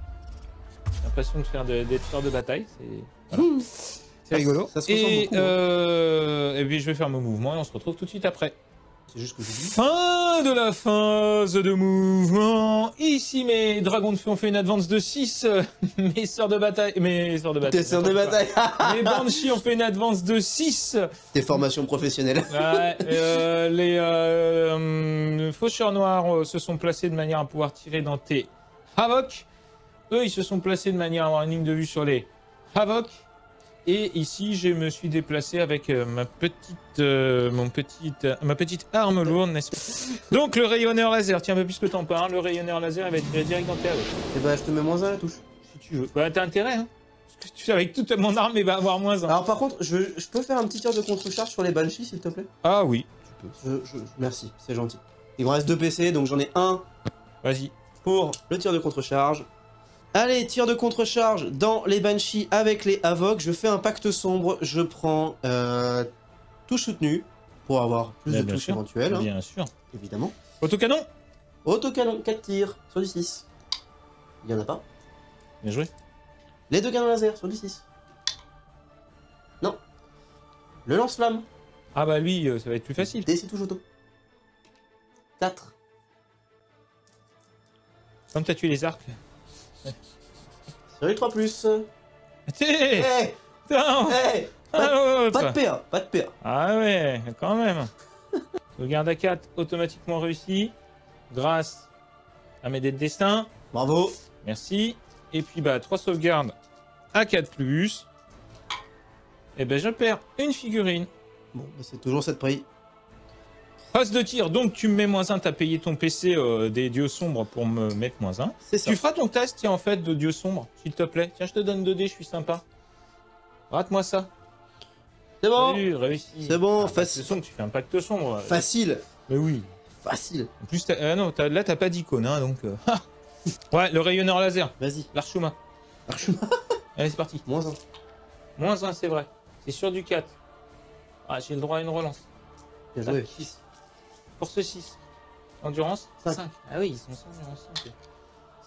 J'ai l'impression de faire d'être fleur de bataille. C'est rigolo. Ça se ressent beaucoup, et puis je vais faire mon mouvement et on se retrouve tout de suite après. C'est juste que je dis. Fin de la phase de mouvement. Ici, mes dragons de feu ont fait une advance de 6. Mes sœurs de bataille. Tes sœurs de bataille. Mes banshees ont fait une advance de 6. Tes formations professionnelles. Ouais, les faucheurs noirs se sont placés de manière à pouvoir tirer dans tes Havoc. Eux, ils se sont placés de manière à avoir une ligne de vue sur les Havoc. Et ici, je me suis déplacé avec ma petite arme lourde, n'est-ce pas? Donc, le rayonneur laser. Tiens, un peu plus que t'en parles, le rayonneur laser, il va être direct dans tes Havoc. Et bah, je te mets -1 à la touche. Si tu veux. Bah, t'as intérêt, hein. Parce que tu, avec toute mon arme, il va avoir -1. Alors, par contre, je peux faire un petit tir de contre-charge sur les Banshees, s'il te plaît? Ah oui, tu peux. Merci, c'est gentil. Il me reste 2 PC, donc j'en ai un Vas-y. pour le tir de contre-charge. Allez, tir de contre-charge dans les Banshees avec les Havoc. Je fais un pacte sombre, je prends touche soutenue pour avoir plus de touches éventuelles. Hein, bien sûr. évidemment. Autocanon. Autocanon, 4 tirs sur du 6. Il y en a pas. Bien joué. Les 2 canons laser sur du 6. Non. Le lance-flamme. Ah bah lui, ça va être plus facile. DC touche auto. 4. Comme t'as tué les arcs. Sur les 3+. T'es Hey, Putain. hey, Ah, pas de PA, pas de PA. Ah ouais, quand même. Sauvegarde à 4 automatiquement réussi. Grâce à mes dés de destin. Bravo. Merci. Et puis, bah, 3 sauvegardes à 4+. Et ben, je perds une figurine. Bon, bah, c'est toujours cette prix. Phase de tir, donc tu me mets -1, t'as payé ton PC des dieux sombres pour me mettre -1. C'est ça. Tu feras ton test, tiens, en fait, de dieux sombres, s'il te plaît. Tiens, je te donne 2 dés, je suis sympa. Rate-moi ça. C'est bon. Salut, réussi. C'est bon, facile. Sombre, tu fais un pacte sombre. Facile. Mais oui. Facile. En plus, non, là, t'as pas d'icône, hein, donc... Ouais, le rayonneur laser. Vas-y. L'Archuma. Archuma. Allez, c'est parti. -1. -1, c'est vrai. C'est sur du 4. Ah, j'ai le droit à une relance. Bien joué. 6. Force 6. Endurance 5. Ah oui, ils sont sans endurance 5.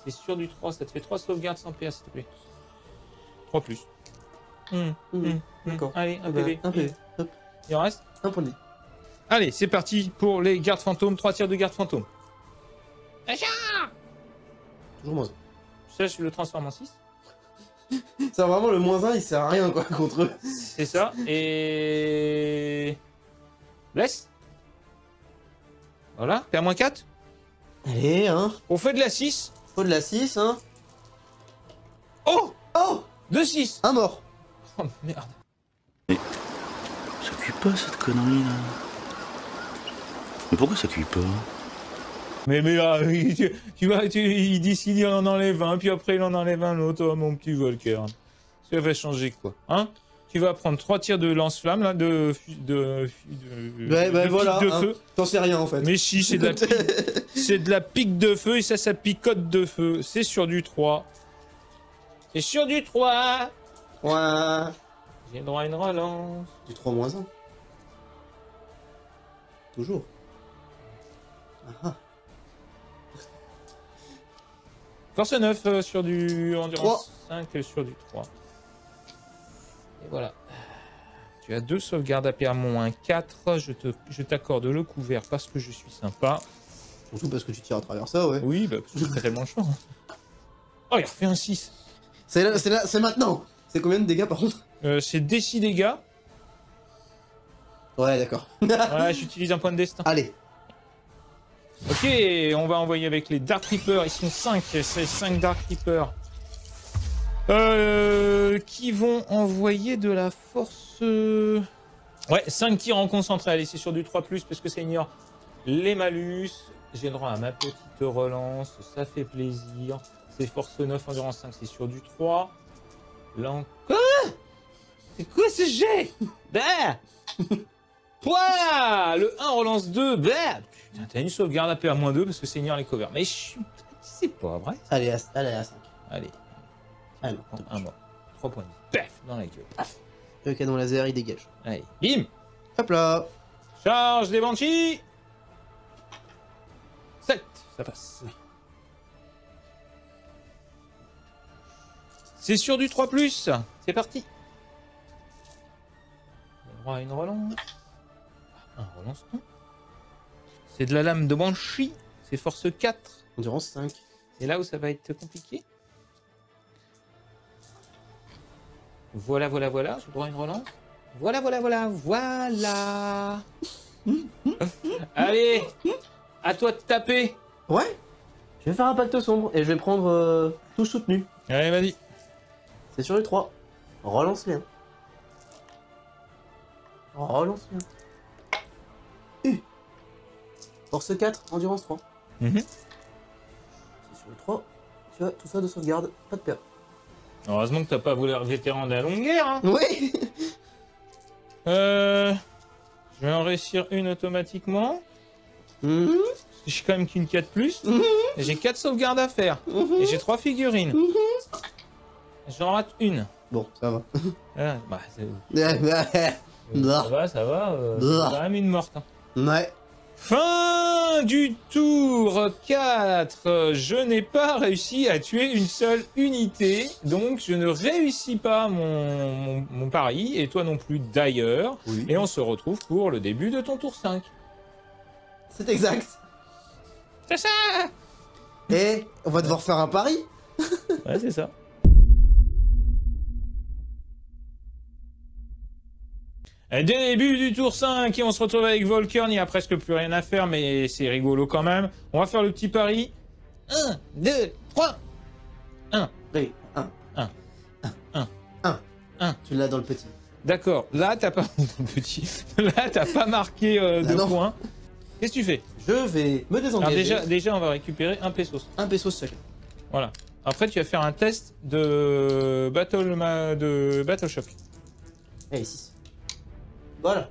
C'est sur du 3, ça te fait 3 sauvegardes sans PA, s'il te plaît. 3 plus. D'accord. Allez, un PV. Un PV. Hop. Il en reste Un point de vie. Allez, c'est parti pour les gardes fantômes. 3 tirs de garde fantôme. Toujours -1. Ça, je le transforme en 6. Ça, vraiment, le -1, il sert à rien, quoi, contre eux. C'est ça. Et... Blesse. Voilà, perds -4. Allez, hein. On fait de la 6. Faut de la 6, hein. Oh Oh. De 6. Un mort. Oh merde. Ça cuit pas cette connerie là. Mais pourquoi ça cuit pas? Mais là, il décide, il en enlève un, puis après il en enlève un autre, oh, mon petit Volker. Ça va changer quoi, hein? Tu vas prendre 3 tirs de lance-flamme, là, de voilà, pique de hein. feu. T'en sais rien, en fait. Mais si, c'est de la pique de feu, et ça picote de feu. C'est sur du 3. C'est sur du 3. Ouais. J'ai le droit à une relance. Du 3 -1. Toujours. Ah. Force 9 sur du endurance 3. 5 sur du 3. Et voilà. Tu as 2 sauvegardes à PA -4. Je t'accorde le couvert parce que je suis sympa. Surtout parce que tu tires à travers ça, ouais. Oui, bah, parce que j'ai tellement le choix. Oh, il a refait un 6. C'est maintenant. C'est combien de dégâts, par contre? C'est D6 dégâts. Ouais, d'accord. Voilà, j'utilise un point de destin. Allez. Ok, on va envoyer avec les Dark Reapers. Ils sont 5, c'est 5 Dark Reapers. Qui vont envoyer de la force... Ouais, 5 tirs en concentré. Allez, c'est sur du 3+, parce que ça ignore les malus. J'ai le droit à ma petite relance, ça fait plaisir. C'est force 9, endurance 5, c'est sur du 3. Là encore... C'est quoi ce jet? Bah Pouah, le 1 relance 2. Bah putain, t'as une sauvegarde à PA -2 parce que c'est ignore les covers. Mais je suis... C'est pas vrai. Allez, à 5. Allez. Allez, Un mort. 3 points de vie. Paf, dans la gueule. le canon laser, il dégage. Allez, bim. Hop là. Charge des Banshees. 7, ça passe. C'est sur du 3+. C'est parti. On a droit à une relance. Un relance 1. C'est de la lame de Banshee. C'est force 4. Endurance 5. C'est là où ça va être compliqué. Voilà. J'ai le droit à une relance. Voilà. Allez, à toi de taper. Ouais. Je vais faire un pacte sombre et je vais prendre touche soutenue. Allez, vas-y. C'est sur les 3. Relance-les. Relance-les. Force 4, endurance 3. C'est sur les 3. Tu as tout ça de sauvegarde, pas de perte. Heureusement que t'as pas voulu vétéran de la longue guerre. Hein. Oui. Je vais en réussir une automatiquement. J'ai quand même qu'une 4+. Et j'ai 4 sauvegardes à faire. Et j'ai 3 figurines. J'en rate une. Bon, ça va. Ah, bah, ça va. Bah. C'est quand même une morte. Hein. Ouais. Fin du tour 4. Je n'ai pas réussi à tuer une seule unité. Donc je ne réussis pas mon pari. Et toi non plus d'ailleurs. Oui. Et on se retrouve pour le début de ton tour 5. C'est exact. C'est ça. Et on va devoir faire un pari. Ouais, c'est ça. Début du tour 5 et on se retrouve avec Volker, il n'y a presque plus rien à faire mais c'est rigolo quand même. On va faire le petit pari. 1, 2, 3. 1, Oui, 1. Un. 1. Un. 1. Un. Tu l'as dans le petit. D'accord, là, t'as pas... petit. Là, t'as pas marqué de non. points. Qu'est-ce que tu fais? Je vais me Alors désengager. déjà, on va récupérer un pesos. Un pesos chacun. Voilà. Après, tu vas faire un test de Battle Shock. Allez, 6. Voilà.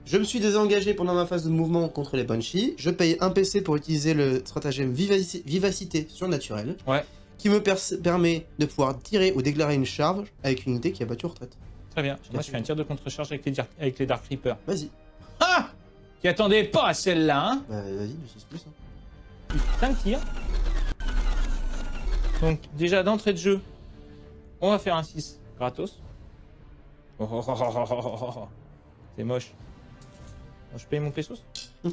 Je me suis désengagé pendant ma phase de mouvement contre les Banshees. Je paye un PC pour utiliser le stratagème vivacité surnaturelle. Ouais. Qui me permet de pouvoir tirer ou déclarer une charge avec une unité qui a battu en retraite. Très bien. Moi, je fais un tir de contre-charge avec les Dark Reapers. Vas-y. Ah! Tu attendais pas à celle-là, hein? Bah vas-y, du 6 plus. 5 tirs. Donc, déjà, d'entrée de jeu, on va faire un 6 gratos. Oh, oh, oh, oh, oh, oh, oh. C'est moche. Bon, je paye mon pesos? Je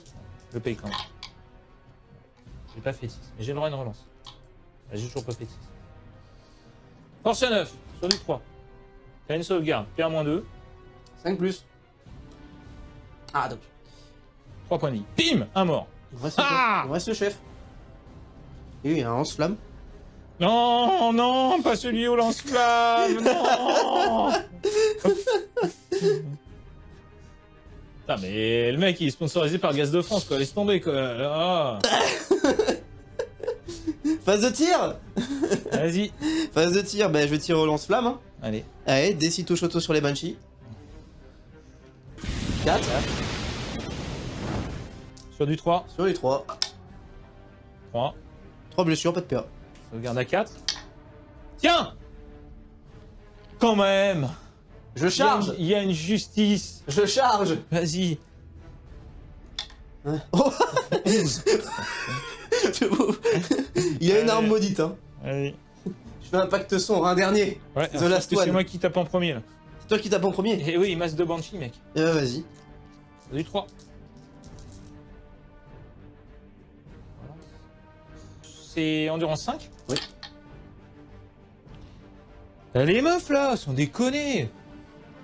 le paye quand même. J'ai pas fait 6, mais j'ai le droit à une relance. J'ai toujours pas fait 6. Force 9, sur du 3. T'as une sauvegarde, PA-2. 5 plus. Ah, donc. 3 points de vie. Bim! Un mort. Il me reste, Ah il me reste le chef. Et oui, il y a un lance-flamme. Non, non, pas celui au lance-flamme, non. Putain, mais le mec il est sponsorisé par Gaz de France, quoi, laisse tomber, quoi. Ah. Phase de tir. Vas-y. Phase de tir, bah je vais tirer au lance-flamme. Hein. Allez. Allez, des touche auto sur les Banshees. 4. Sur du 3. Sur les 3. 3. 3 blessures, pas de PA. Sauvegarde à 4. Tiens! Quand même! Je charge. Il y a une justice. Je charge. Vas-y. Oh. Il y a une arme maudite, hein. Allez. Je fais un pacte sombre, un dernier. Ouais, The Last One. c'est moi qui tape en premier, là. C'est toi qui tapes en premier. Et oui, masse de Banshee, mec. Vas-y. Du 3. C'est endurance 5? Oui. Les meufs là, sont déconnées.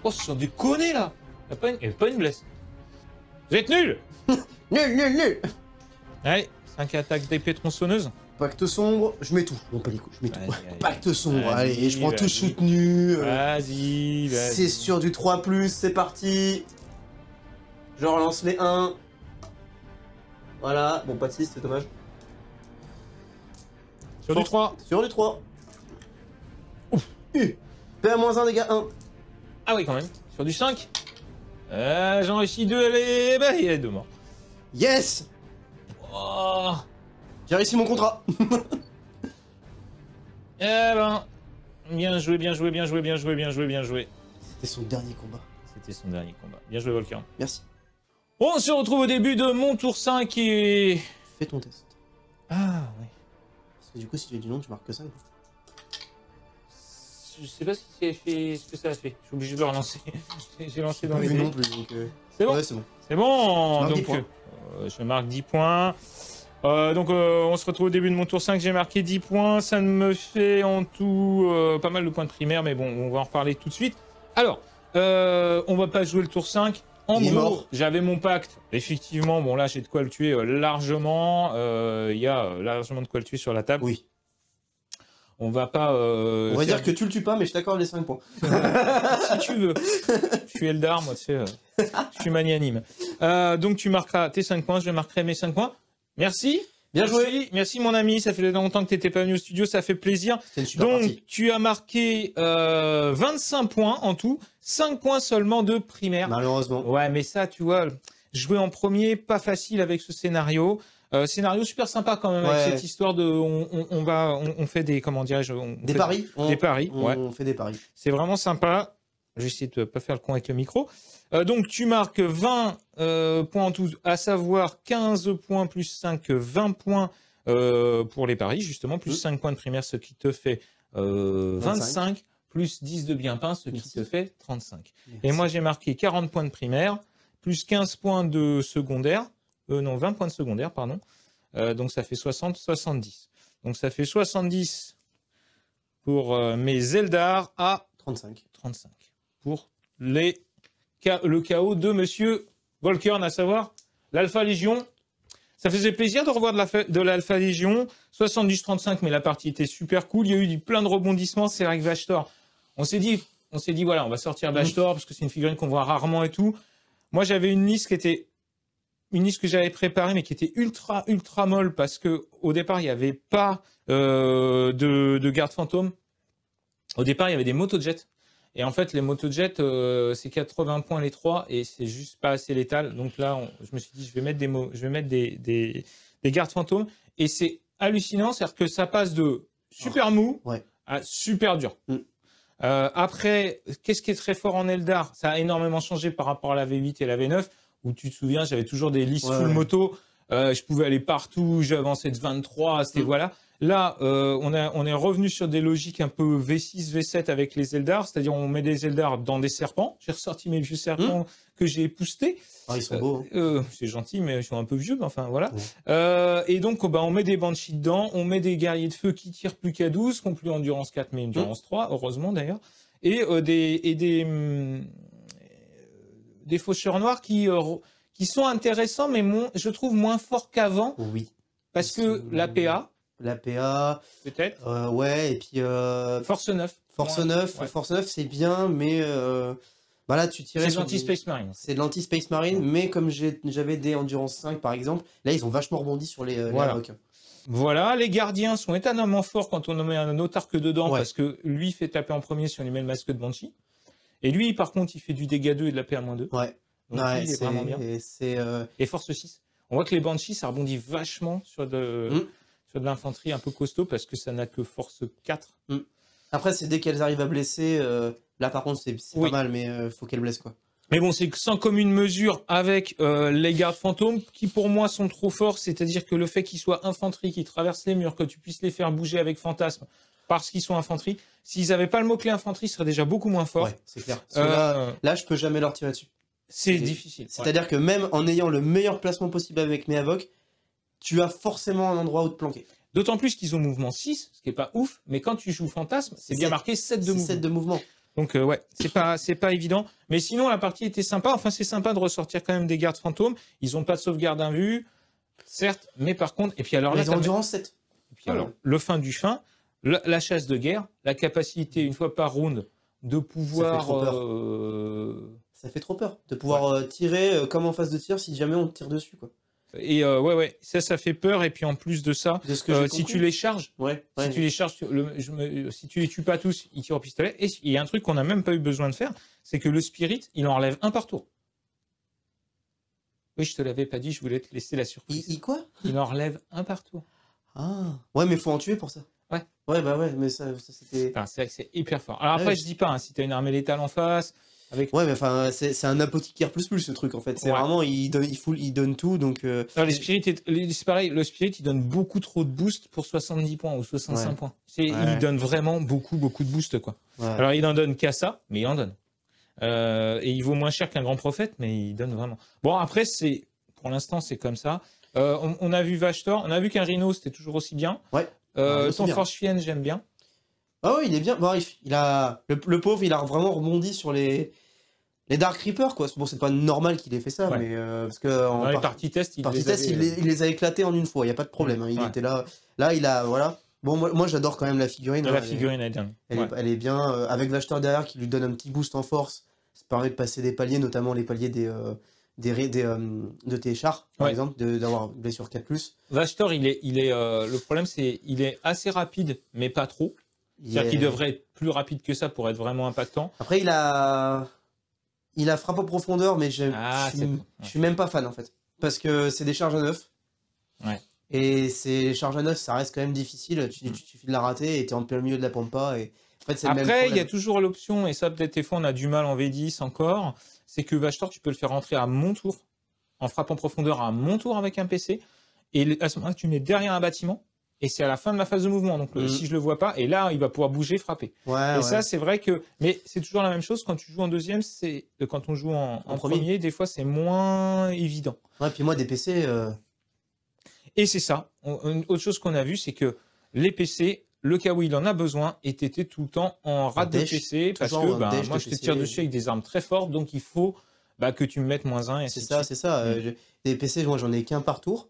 Oh, sont déconnées là. Il n'y a pas une blesse. Vous êtes nuls. Nul. Allez, 5 attaques d'épée tronçonneuse. Pacte sombre, je mets tout. Bon, pas les coups, je mets tout. Vas-y, Pacte sombre, vas-y, allez, je prends tout vas-y. soutenu. Vas-y. C'est sur du 3+, c'est parti. Je relance les 1. Voilà, bon, pas de 6, c'est dommage. Sur du 3. Sur du 3. Ouf. PA-1, dégâts 1. Ah oui, quand même. Sur du 5. J'en réussis 2, allez. Bah, il y a 2 morts. Yes. Oh. J'ai réussi mon contrat. Eh ben. Bien joué, bien joué, bien joué, bien joué, bien joué, bien joué. C'était son dernier combat. C'était son dernier combat. Bien joué, Volker. Merci. On se retrouve au début de mon tour 5 et... Fais ton test. Ah, oui. Parce que du coup, si j'ai du nom, tu marques que 5. Je sais pas ce que ça a fait. Je suis obligé de le relancer. J'ai lancé dans les non dés. plus, donc... C'est bon. Ouais, c'est bon. C'est bon. marque 10 Donc, points. je marque 10 points. On se retrouve au début de mon tour 5. J'ai marqué 10 points. Ça me fait en tout pas mal de points de primaire, mais bon, on va en reparler tout de suite. Alors, on va pas jouer le tour 5. En Il est gros, mort. j'avais mon pacte. Effectivement, bon là, j'ai de quoi le tuer largement. Il y a largement de quoi le tuer sur la table. Oui. On va pas. On va dire que tu le tues pas, mais je t'accorde les 5 points. si tu veux. Je suis Eldar, moi, tu sais. Je suis magnanime. Donc, tu marqueras tes 5 points. Je marquerai mes 5 points. Merci. Bien joué. Merci, merci, mon ami. Ça fait longtemps que tu n'étais pas venu au studio. Ça fait plaisir. C'est une super Donc, partie. tu as marqué 25 points en tout. 5 points seulement de primaire. Malheureusement. Ouais, mais ça, tu vois, jouer en premier, pas facile avec ce scénario. Scénario super sympa quand même, Ouais. avec cette histoire de... On fait des... Comment dirais-je Des paris. Des paris, ouais. On fait des paris. C'est vraiment sympa. Je vais essayer de pas faire le con avec le micro. Donc, tu marques 20 points en tout, à savoir 15 points plus 5, 20 points pour les paris, justement, plus 5 points de primaire, ce qui te fait 25, plus 10 de bien peint, ce qui Merci. te fait 35. Merci. Et moi, j'ai marqué 40 points de primaire, plus 15 points de secondaire, non, 20 points de secondaire, pardon. Donc, ça fait 60, 70. Donc, ça fait 70 pour mes Eldar à 35. 35 pour le chaos de Monsieur Volkern, à savoir l'Alpha Légion. Ça faisait plaisir de revoir de l'Alpha Légion, 70-35, mais la partie était super cool. Il y a eu plein de rebondissements. C'est vrai que Vashtor, on s'est dit, voilà, on va sortir Vashtor parce que c'est une figurine qu'on voit rarement et tout. Moi, j'avais une liste que j'avais préparée, mais qui était ultra molle parce que au départ, il n'y avait pas de garde fantôme. Au départ, il y avait des motojets. Et en fait, les motojets, c'est 80 points les 3 et c'est juste pas assez létal. Donc là, je me suis dit, je vais mettre des gardes fantômes. Et c'est hallucinant, c'est-à-dire que ça passe de super mou à super dur. Après, qu'est-ce qui est très fort en Eldar? Ça a énormément changé par rapport à la V8 et la V9, où tu te souviens, j'avais toujours des listes full moto. Je pouvais aller partout, j'avançais de 23, c'était voilà. Là, on est revenu sur des logiques un peu V6, V7 avec les Eldar, c'est-à-dire on met des Eldar dans des serpents. J'ai ressorti mes vieux serpents que j'ai époussetés. Ils sont beaux. C'est gentil, mais ils sont un peu vieux, mais enfin voilà. Et donc, on met des Banshees dedans, on met des guerriers de feu qui tirent plus qu'à 12, qui n'ont plus endurance 4, mais endurance 3, heureusement d'ailleurs. Et des faucheurs noirs qui sont intéressants, mais je trouve moins forts qu'avant. Oui. Parce que la PA. La PA. Peut-être. Ouais, et puis. Force 9. Force 9, ouais. Force 9 c'est bien, mais. Bah là, tu tirais. C'est de l'anti-Space Marine. C'est de l'anti-Space Marine, mais comme j'avais des Endurance 5 par exemple, là ils ont vachement rebondi sur les Havoc. Voilà, les gardiens sont étonnamment forts quand on en met un autre arc dedans, parce que lui fait taper en premier si on lui met le masque de Banshee. Et lui, par contre, il fait du dégât 2 et de la PA-2. Ouais. Donc lui, il est vraiment bien. Et Force 6. On voit que les Banshees, ça rebondit vachement sur de l'infanterie un peu costaud parce que ça n'a que force 4. Après, c'est dès qu'elles arrivent à blesser, là par contre, c'est pas mal, mais faut qu'elles blessent quoi. Mais bon, c'est sans commune mesure avec les gardes fantômes qui pour moi sont trop forts, c'est-à-dire que le fait qu'ils soient infanterie, qu'ils traversent les murs, que tu puisses les faire bouger avec fantasme parce qu'ils sont infanterie, s'ils n'avaient pas le mot-clé infanterie, ils seraient déjà beaucoup moins forts. Ouais, c'est clair. Parce que là, je peux jamais leur tirer dessus. C'est difficile. C'est-à-dire que même en ayant le meilleur placement possible avec mes Havoc, tu as forcément un endroit où te planquer. D'autant plus qu'ils ont mouvement 6, ce qui est pas ouf, mais quand tu joues fantasme, c'est bien marqué 7 de mouvement. 7 de mouvement. Donc ouais, c'est pas évident. Mais sinon, la partie était sympa. Enfin, c'est sympa de ressortir quand même des gardes fantômes. Ils ont pas de sauvegarde invue, certes, mais par contre... Et puis alors là, ils ont endurance 7. Et puis alors, le fin du fin, la chasse de guerre, la capacité, une fois par round, de pouvoir... Ça fait trop peur de pouvoir tirer comme en phase de tir si jamais on te tire dessus, quoi. Et ça fait peur. Et puis en plus de ça, si tu les charges, tu les charges, si tu les tues pas tous, ils tirent au pistolet. Et il y a un truc qu'on n'a même pas eu besoin de faire, c'est que le spirit, il en enlève un par tour. Oui, je te l'avais pas dit, je voulais te laisser la surprise. Quoi? Il en relève un par tour. Ah. Ouais, mais faut en tuer pour ça. Ouais. Ouais, bah ouais, mais ça c'était... Enfin, c'est vrai que c'est hyper fort. Alors après, je dis pas, si t'as une armée létale en face... Ouais, mais enfin, c'est un apothicaire plus ce truc en fait. C'est vraiment, il donne tout donc. Non, les spirits, c'est pareil. Le spirit, il donne beaucoup trop de boost pour 70 points ou 65 points. Il donne vraiment beaucoup de boost quoi. Ouais. Alors il en donne qu'à ça, mais il en donne. Et il vaut moins cher qu'un grand prophète, mais il donne vraiment. Bon après pour l'instant c'est comme ça. On a vu Vashtor, on a vu qu'un Rhino c'était toujours aussi bien. Ouais. Son Force Fienne j'aime bien. Ah oui, il est bien. Bon, il a le pauvre, il a vraiment rebondi sur les Dark Reapers quoi. Bon, c'est pas normal qu'il ait fait ça, mais parce que dans les parties test, il les a éclatés en une fois. Il y a pas de problème. Hein. Il était là. Là, il a voilà. Bon, moi j'adore quand même la figurine. La figurine est bien. Elle est bien avec Vashtor derrière qui lui donne un petit boost en force. Ça permet de passer des paliers, notamment les paliers de tes chars, par exemple, d'avoir une blessure 4+. Vashtor, le problème c'est il est assez rapide, mais pas trop. C'est-à-dire qu'il devrait être plus rapide que ça pour être vraiment impactant. Après, il a frappe en profondeur, mais je suis même pas fan en fait. Parce que c'est des charges à 9. Ouais. Et ces charges à 9, ça reste quand même difficile. Tu suffit de la rater et t'es en plein milieu de la pampa. Et... En fait, après, il y a toujours l'option, et ça peut-être des fois on a du mal en V10 encore, c'est que Vashtor, tu peux le faire rentrer à mon tour, en frappe en profondeur à mon tour avec un PC. Et à ce moment-là, tu mets derrière un bâtiment. Et c'est à la fin de ma phase de mouvement, donc si je le vois pas, et là il va pouvoir bouger, frapper. Ça c'est vrai que, mais c'est toujours la même chose quand tu joues en deuxième, quand on joue en premier, des fois c'est moins évident. Ouais, puis moi des PC. Et c'est ça. Une autre chose qu'on a vu, c'est que les PC, le cas où il en a besoin, était tout le temps en rate de PC, parce que moi je te tire dessus avec des armes très fortes, donc il faut que tu me mettes -1. C'est ça. Des PC, moi j'en ai qu'un par tour.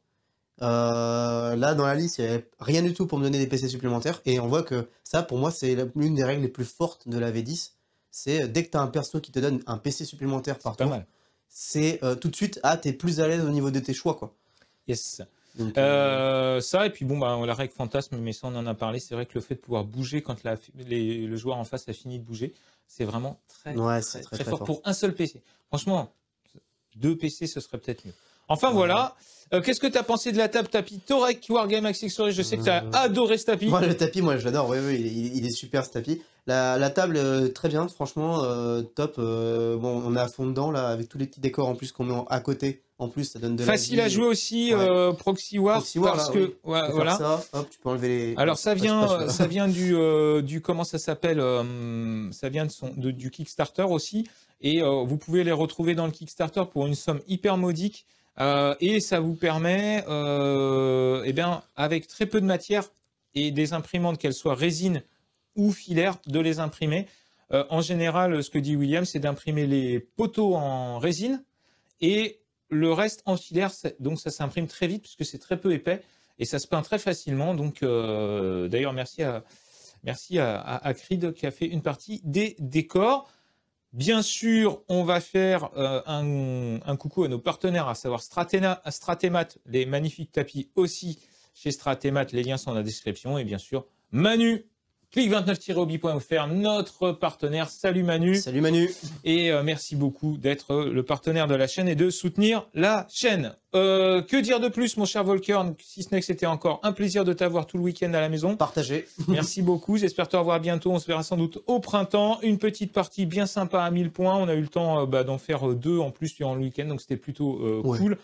Là, dans la liste, il n'y avait rien du tout pour me donner des PC supplémentaires. Et on voit que ça, pour moi, c'est l'une des règles les plus fortes de la V10. C'est dès que tu as un perso qui te donne un PC supplémentaire par Pas tour, mal. c'est tout de suite, t'es plus à l'aise au niveau de tes choix, quoi. Yes. Donc, Ça, et puis bon, bah, la règle fantasme, mais ça on en a parlé, c'est vrai que le fait de pouvoir bouger quand le joueur en face a fini de bouger, c'est vraiment ouais, c'est très fort pour un seul PC. Franchement, 2 PC, ce serait peut-être mieux. Enfin Ouais. voilà, qu'est-ce que tu as pensé de la table tapis Torek Wargame Accessories? Je sais que tu as adoré ce tapis. Moi, le tapis, moi, je l'adore. Oui, oui, il est super, ce tapis. La table, très bien, franchement, top. Bon, on est à fond dedans, là, avec tous les petits décors en plus qu'on met à côté. En plus, ça donne de la Facile à vie. jouer aussi, Ouais. Proxy War, Proxy War, parce là, que oui. ouais, Tu peux voilà. faire ça, hop, tu peux enlever les... Alors ça Ouais, c'est pas vient, chaud. ça vient du comment ça s'appelle, ça vient du Kickstarter aussi, et vous pouvez les retrouver dans le Kickstarter pour une somme hyper modique, et ça vous permet, eh bien, avec très peu de matière et des imprimantes, qu'elles soient résine ou filaire, de les imprimer. En général, ce que dit William, c'est d'imprimer les poteaux en résine et le reste en filaire, donc ça s'imprime très vite puisque c'est très peu épais et ça se peint très facilement. Donc, d'ailleurs, merci à Creed qui a fait une partie des décors. Bien sûr, on va faire un coucou à nos partenaires, à savoir Stratemat, les magnifiques tapis aussi chez Stratemat. Les liens sont dans la description. Et bien sûr, Manu, click29-hobby.fr, notre partenaire. Salut Manu. Salut Manu. Et merci beaucoup d'être le partenaire de la chaîne et de soutenir la chaîne. Que dire de plus, mon cher Volker, si ce n'est que c'était encore un plaisir de t'avoir tout le week-end à la maison. Partagez. Merci beaucoup, j'espère te revoir bientôt. On se verra sans doute au printemps. Une petite partie bien sympa à 1000 points. On a eu le temps d'en faire 2 en plus durant le week-end, donc c'était plutôt Ouais. cool.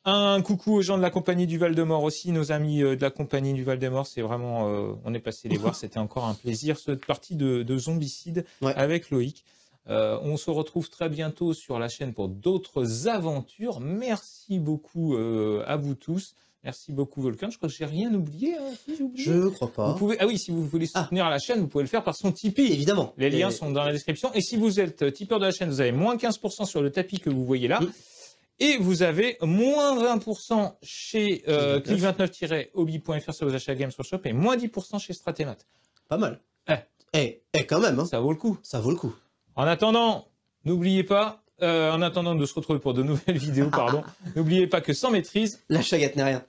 Un coucou aux gens de la compagnie du Val-de-Mort aussi, nos amis de la compagnie du Val-de-Mort. C'est vraiment, on est passé les voir, c'était encore un plaisir. Cette partie de Zombicide Ouais. avec Loïc. On se retrouve très bientôt sur la chaîne pour d'autres aventures. Merci beaucoup à vous tous. Merci beaucoup Volcan. Je crois que j'ai rien oublié. Hein, si j'ai oublié. Je crois pas. Vous pouvez, ah oui, si vous voulez soutenir la chaîne, vous pouvez le faire par son Tipeee. Évidemment. Les liens sont dans la description. Et si vous êtes tipeur de la chaîne, vous avez moins 15% sur le tapis que vous voyez là. Et vous avez moins 20% chez click29-hobby.fr sur vos achats Games Workshop et moins 10% chez Stratemat. Pas mal. Eh. Quand même, hein. Ça vaut le coup. Ça vaut le coup. En attendant, n'oubliez pas, en attendant de se retrouver pour de nouvelles vidéos, pardon, n'oubliez pas que sans maîtrise, La chagate n'est rien.